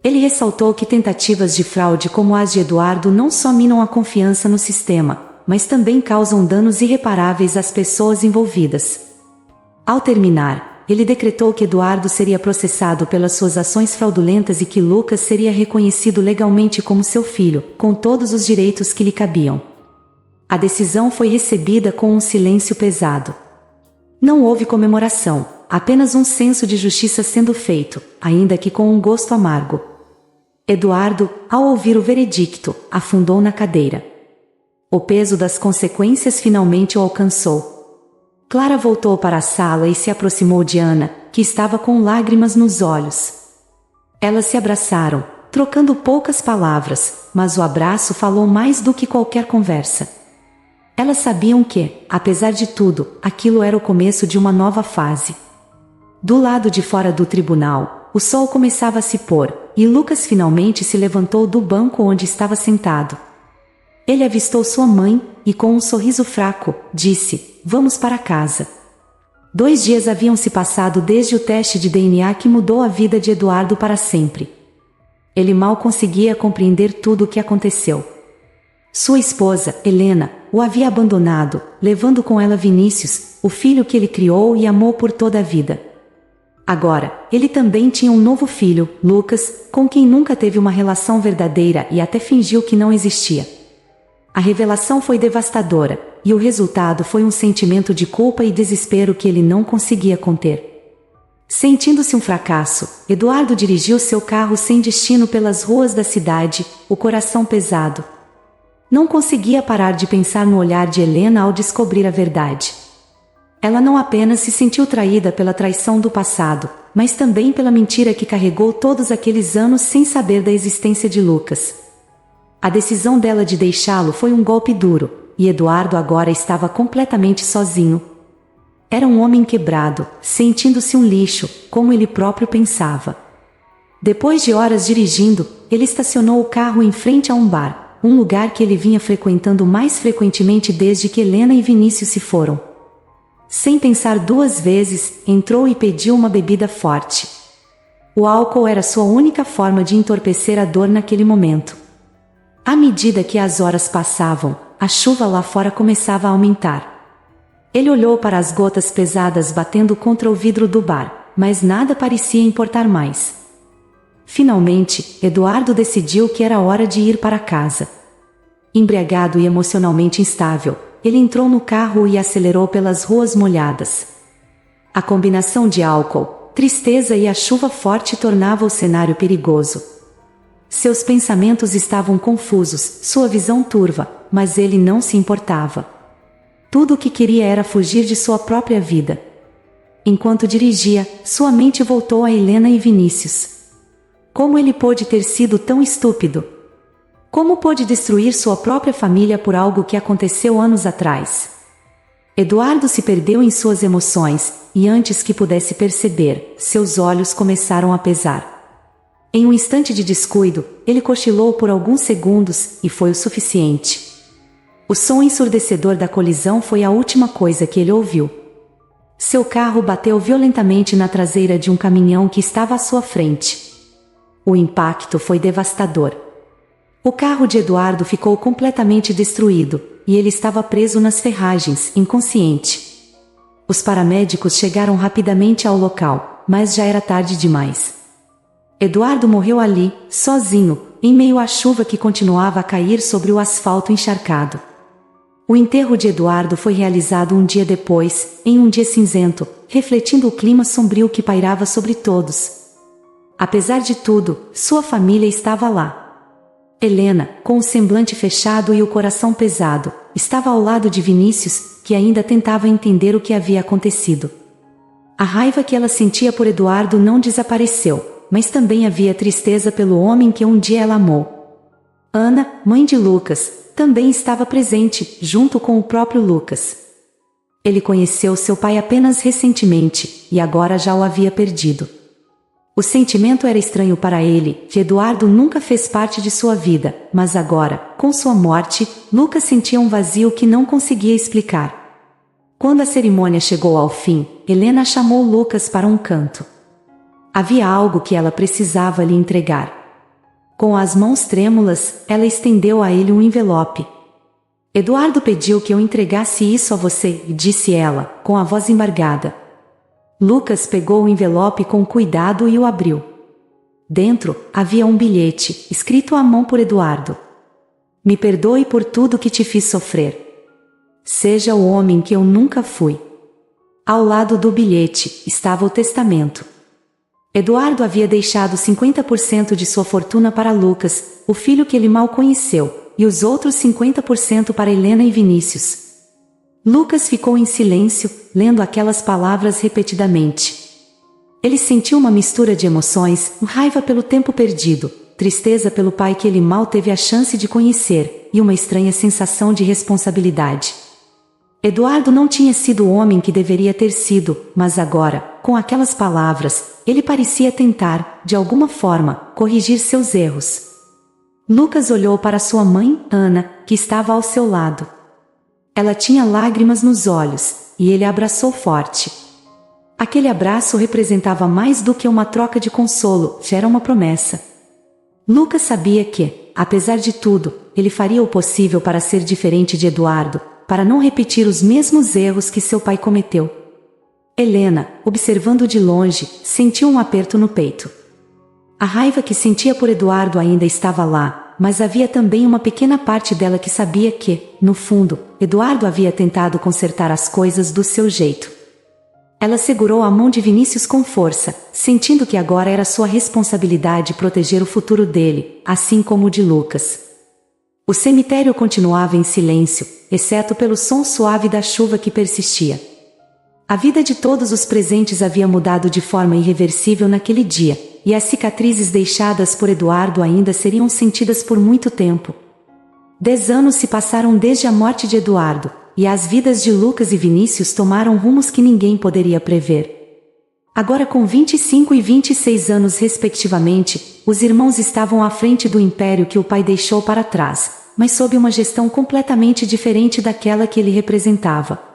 Ele ressaltou que tentativas de fraude como as de Eduardo não só minam a confiança no sistema, mas também causam danos irreparáveis às pessoas envolvidas. Ao terminar, ele decretou que Eduardo seria processado pelas suas ações fraudulentas e que Lucas seria reconhecido legalmente como seu filho, com todos os direitos que lhe cabiam. A decisão foi recebida com um silêncio pesado. Não houve comemoração, apenas um senso de justiça sendo feito, ainda que com um gosto amargo. Eduardo, ao ouvir o veredicto, afundou na cadeira. O peso das consequências finalmente o alcançou. Clara voltou para a sala e se aproximou de Ana, que estava com lágrimas nos olhos. Elas se abraçaram, trocando poucas palavras, mas o abraço falou mais do que qualquer conversa. Elas sabiam que, apesar de tudo, aquilo era o começo de uma nova fase. Do lado de fora do tribunal, o sol começava a se pôr, e Lucas finalmente se levantou do banco onde estava sentado. Ele avistou sua mãe, e com um sorriso fraco, disse: "Vamos para casa." 2 dias haviam se passado desde o teste de DNA que mudou a vida de Eduardo para sempre. Ele mal conseguia compreender tudo o que aconteceu. Sua esposa, Helena, o havia abandonado, levando com ela Vinícius, o filho que ele criou e amou por toda a vida. Agora, ele também tinha um novo filho, Lucas, com quem nunca teve uma relação verdadeira e até fingiu que não existia. A revelação foi devastadora, e o resultado foi um sentimento de culpa e desespero que ele não conseguia conter. Sentindo-se um fracasso, Eduardo dirigiu seu carro sem destino pelas ruas da cidade, o coração pesado. Não conseguia parar de pensar no olhar de Helena ao descobrir a verdade. Ela não apenas se sentiu traída pela traição do passado, mas também pela mentira que carregou todos aqueles anos sem saber da existência de Lucas. A decisão dela de deixá-lo foi um golpe duro, e Eduardo agora estava completamente sozinho. Era um homem quebrado, sentindo-se um lixo, como ele próprio pensava. Depois de horas dirigindo, ele estacionou o carro em frente a um bar, um lugar que ele vinha frequentando mais frequentemente desde que Helena e Vinícius se foram. Sem pensar 2 vezes, entrou e pediu uma bebida forte. O álcool era sua única forma de entorpecer a dor naquele momento. À medida que as horas passavam, a chuva lá fora começava a aumentar. Ele olhou para as gotas pesadas batendo contra o vidro do bar, mas nada parecia importar mais. Finalmente, Eduardo decidiu que era hora de ir para casa. Embriagado e emocionalmente instável, ele entrou no carro e acelerou pelas ruas molhadas. A combinação de álcool, tristeza e a chuva forte tornava o cenário perigoso. Seus pensamentos estavam confusos, sua visão turva, mas ele não se importava. Tudo o que queria era fugir de sua própria vida. Enquanto dirigia, sua mente voltou a Helena e Vinícius. Como ele pôde ter sido tão estúpido? Como pôde destruir sua própria família por algo que aconteceu anos atrás? Eduardo se perdeu em suas emoções, e antes que pudesse perceber, seus olhos começaram a pesar. Em um instante de descuido, ele cochilou por alguns segundos, e foi o suficiente. O som ensurdecedor da colisão foi a última coisa que ele ouviu. Seu carro bateu violentamente na traseira de um caminhão que estava à sua frente. O impacto foi devastador. O carro de Eduardo ficou completamente destruído, e ele estava preso nas ferragens, inconsciente. Os paramédicos chegaram rapidamente ao local, mas já era tarde demais. Eduardo morreu ali, sozinho, em meio à chuva que continuava a cair sobre o asfalto encharcado. O enterro de Eduardo foi realizado um dia depois, em um dia cinzento, refletindo o clima sombrio que pairava sobre todos. Apesar de tudo, sua família estava lá. Helena, com o semblante fechado e o coração pesado, estava ao lado de Vinícius, que ainda tentava entender o que havia acontecido. A raiva que ela sentia por Eduardo não desapareceu, mas também havia tristeza pelo homem que um dia ela amou. Ana, mãe de Lucas, também estava presente, junto com o próprio Lucas. Ele conheceu seu pai apenas recentemente, e agora já o havia perdido. O sentimento era estranho para ele, que Eduardo nunca fez parte de sua vida, mas agora, com sua morte, Lucas sentia um vazio que não conseguia explicar. Quando a cerimônia chegou ao fim, Helena chamou Lucas para um canto. Havia algo que ela precisava lhe entregar. Com as mãos trêmulas, ela estendeu a ele um envelope. Eduardo pediu que eu entregasse isso a você, disse ela, com a voz embargada. Lucas pegou o envelope com cuidado e o abriu. Dentro, havia um bilhete, escrito à mão por Eduardo. Me perdoe por tudo que te fiz sofrer. Seja o homem que eu nunca fui. Ao lado do bilhete, estava o testamento. Eduardo havia deixado 50% de sua fortuna para Lucas, o filho que ele mal conheceu, e os outros 50% para Helena e Vinícius. Lucas ficou em silêncio, lendo aquelas palavras repetidamente. Ele sentiu uma mistura de emoções, raiva pelo tempo perdido, tristeza pelo pai que ele mal teve a chance de conhecer, e uma estranha sensação de responsabilidade. Eduardo não tinha sido o homem que deveria ter sido, mas agora, com aquelas palavras, ele parecia tentar, de alguma forma, corrigir seus erros. Lucas olhou para sua mãe, Ana, que estava ao seu lado. Ela tinha lágrimas nos olhos, e ele a abraçou forte. Aquele abraço representava mais do que uma troca de consolo, já era uma promessa. Lucas sabia que, apesar de tudo, ele faria o possível para ser diferente de Eduardo, para não repetir os mesmos erros que seu pai cometeu. Helena, observando de longe, sentiu um aperto no peito. A raiva que sentia por Eduardo ainda estava lá, mas havia também uma pequena parte dela que sabia que, no fundo, Eduardo havia tentado consertar as coisas do seu jeito. Ela segurou a mão de Vinícius com força, sentindo que agora era sua responsabilidade proteger o futuro dele, assim como o de Lucas. O cemitério continuava em silêncio, exceto pelo som suave da chuva que persistia. A vida de todos os presentes havia mudado de forma irreversível naquele dia, e as cicatrizes deixadas por Eduardo ainda seriam sentidas por muito tempo. 10 anos se passaram desde a morte de Eduardo, e as vidas de Lucas e Vinícius tomaram rumos que ninguém poderia prever. Agora, com 25 e 26 anos respectivamente, os irmãos estavam à frente do império que o pai deixou para trás, mas sob uma gestão completamente diferente daquela que ele representava.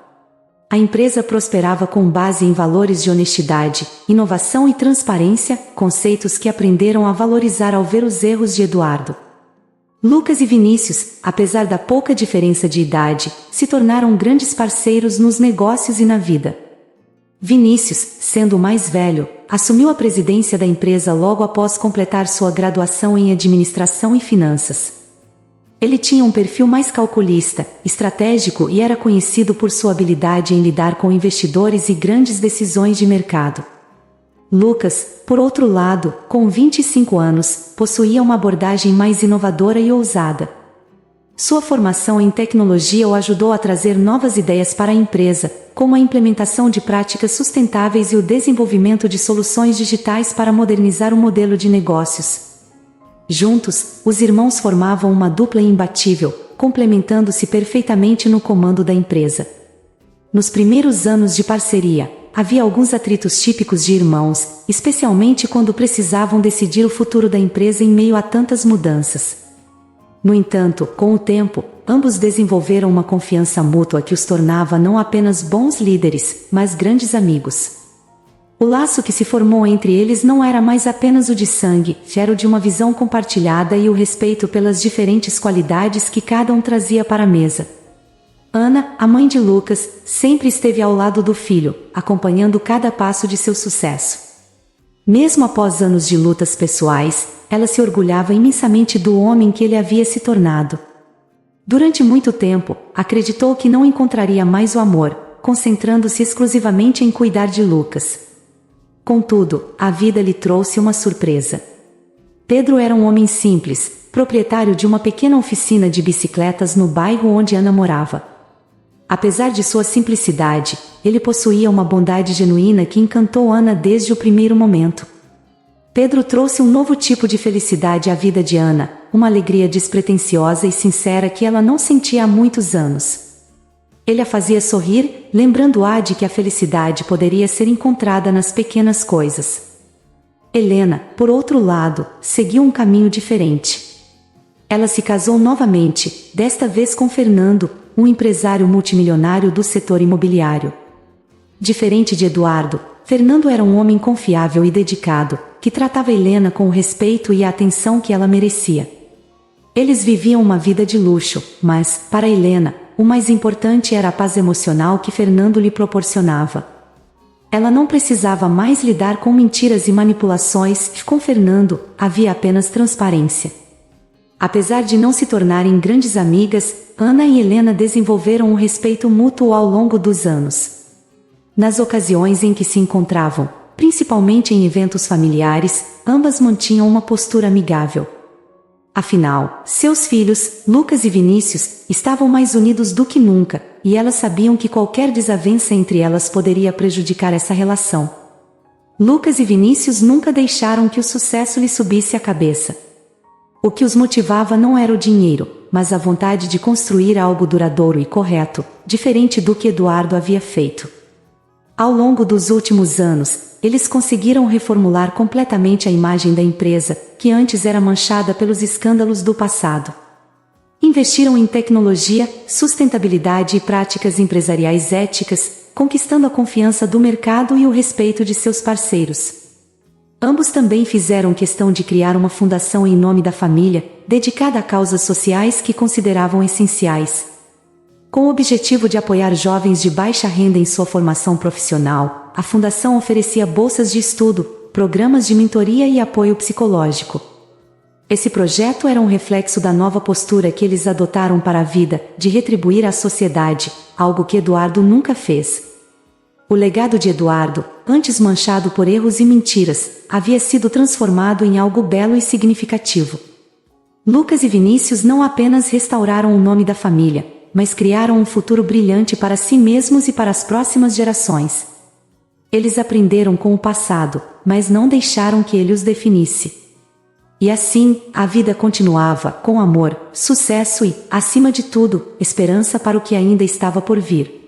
A empresa prosperava com base em valores de honestidade, inovação e transparência, conceitos que aprenderam a valorizar ao ver os erros de Eduardo. Lucas e Vinícius, apesar da pouca diferença de idade, se tornaram grandes parceiros nos negócios e na vida. Vinícius, sendo o mais velho, assumiu a presidência da empresa logo após completar sua graduação em administração e finanças. Ele tinha um perfil mais calculista, estratégico e era conhecido por sua habilidade em lidar com investidores e grandes decisões de mercado. Lucas, por outro lado, com 25 anos, possuía uma abordagem mais inovadora e ousada. Sua formação em tecnologia o ajudou a trazer novas ideias para a empresa, como a implementação de práticas sustentáveis e o desenvolvimento de soluções digitais para modernizar o modelo de negócios. Juntos, os irmãos formavam uma dupla imbatível, complementando-se perfeitamente no comando da empresa. Nos primeiros anos de parceria, havia alguns atritos típicos de irmãos, especialmente quando precisavam decidir o futuro da empresa em meio a tantas mudanças. No entanto, com o tempo, ambos desenvolveram uma confiança mútua que os tornava não apenas bons líderes, mas grandes amigos. O laço que se formou entre eles não era mais apenas o de sangue, era o de uma visão compartilhada e o respeito pelas diferentes qualidades que cada um trazia para a mesa. Ana, a mãe de Lucas, sempre esteve ao lado do filho, acompanhando cada passo de seu sucesso. Mesmo após anos de lutas pessoais, ela se orgulhava imensamente do homem que ele havia se tornado. Durante muito tempo, acreditou que não encontraria mais o amor, concentrando-se exclusivamente em cuidar de Lucas. Contudo, a vida lhe trouxe uma surpresa. Pedro era um homem simples, proprietário de uma pequena oficina de bicicletas no bairro onde Ana morava. Apesar de sua simplicidade, ele possuía uma bondade genuína que encantou Ana desde o primeiro momento. Pedro trouxe um novo tipo de felicidade à vida de Ana, uma alegria despretensiosa e sincera que ela não sentia há muitos anos. Ele a fazia sorrir, lembrando-a de que a felicidade poderia ser encontrada nas pequenas coisas. Helena, por outro lado, seguiu um caminho diferente. Ela se casou novamente, desta vez com Fernando, um empresário multimilionário do setor imobiliário. Diferente de Eduardo, Fernando era um homem confiável e dedicado, que tratava Helena com o respeito e a atenção que ela merecia. Eles viviam uma vida de luxo, mas, para Helena, o mais importante era a paz emocional que Fernando lhe proporcionava. Ela não precisava mais lidar com mentiras e manipulações, e com Fernando, havia apenas transparência. Apesar de não se tornarem grandes amigas, Ana e Helena desenvolveram um respeito mútuo ao longo dos anos. Nas ocasiões em que se encontravam, principalmente em eventos familiares, ambas mantinham uma postura amigável. Afinal, seus filhos, Lucas e Vinícius, estavam mais unidos do que nunca, e elas sabiam que qualquer desavença entre elas poderia prejudicar essa relação. Lucas e Vinícius nunca deixaram que o sucesso lhe subisse à cabeça. O que os motivava não era o dinheiro, mas a vontade de construir algo duradouro e correto, diferente do que Eduardo havia feito. Ao longo dos últimos anos, eles conseguiram reformular completamente a imagem da empresa, que antes era manchada pelos escândalos do passado. Investiram em tecnologia, sustentabilidade e práticas empresariais éticas, conquistando a confiança do mercado e o respeito de seus parceiros. Ambos também fizeram questão de criar uma fundação em nome da família, dedicada a causas sociais que consideravam essenciais. Com o objetivo de apoiar jovens de baixa renda em sua formação profissional, a fundação oferecia bolsas de estudo, programas de mentoria e apoio psicológico. Esse projeto era um reflexo da nova postura que eles adotaram para a vida, de retribuir à sociedade, algo que Eduardo nunca fez. O legado de Eduardo, antes manchado por erros e mentiras, havia sido transformado em algo belo e significativo. Lucas e Vinícius não apenas restauraram o nome da família, mas criaram um futuro brilhante para si mesmos e para as próximas gerações. Eles aprenderam com o passado, mas não deixaram que ele os definisse. E assim, a vida continuava, com amor, sucesso e, acima de tudo, esperança para o que ainda estava por vir.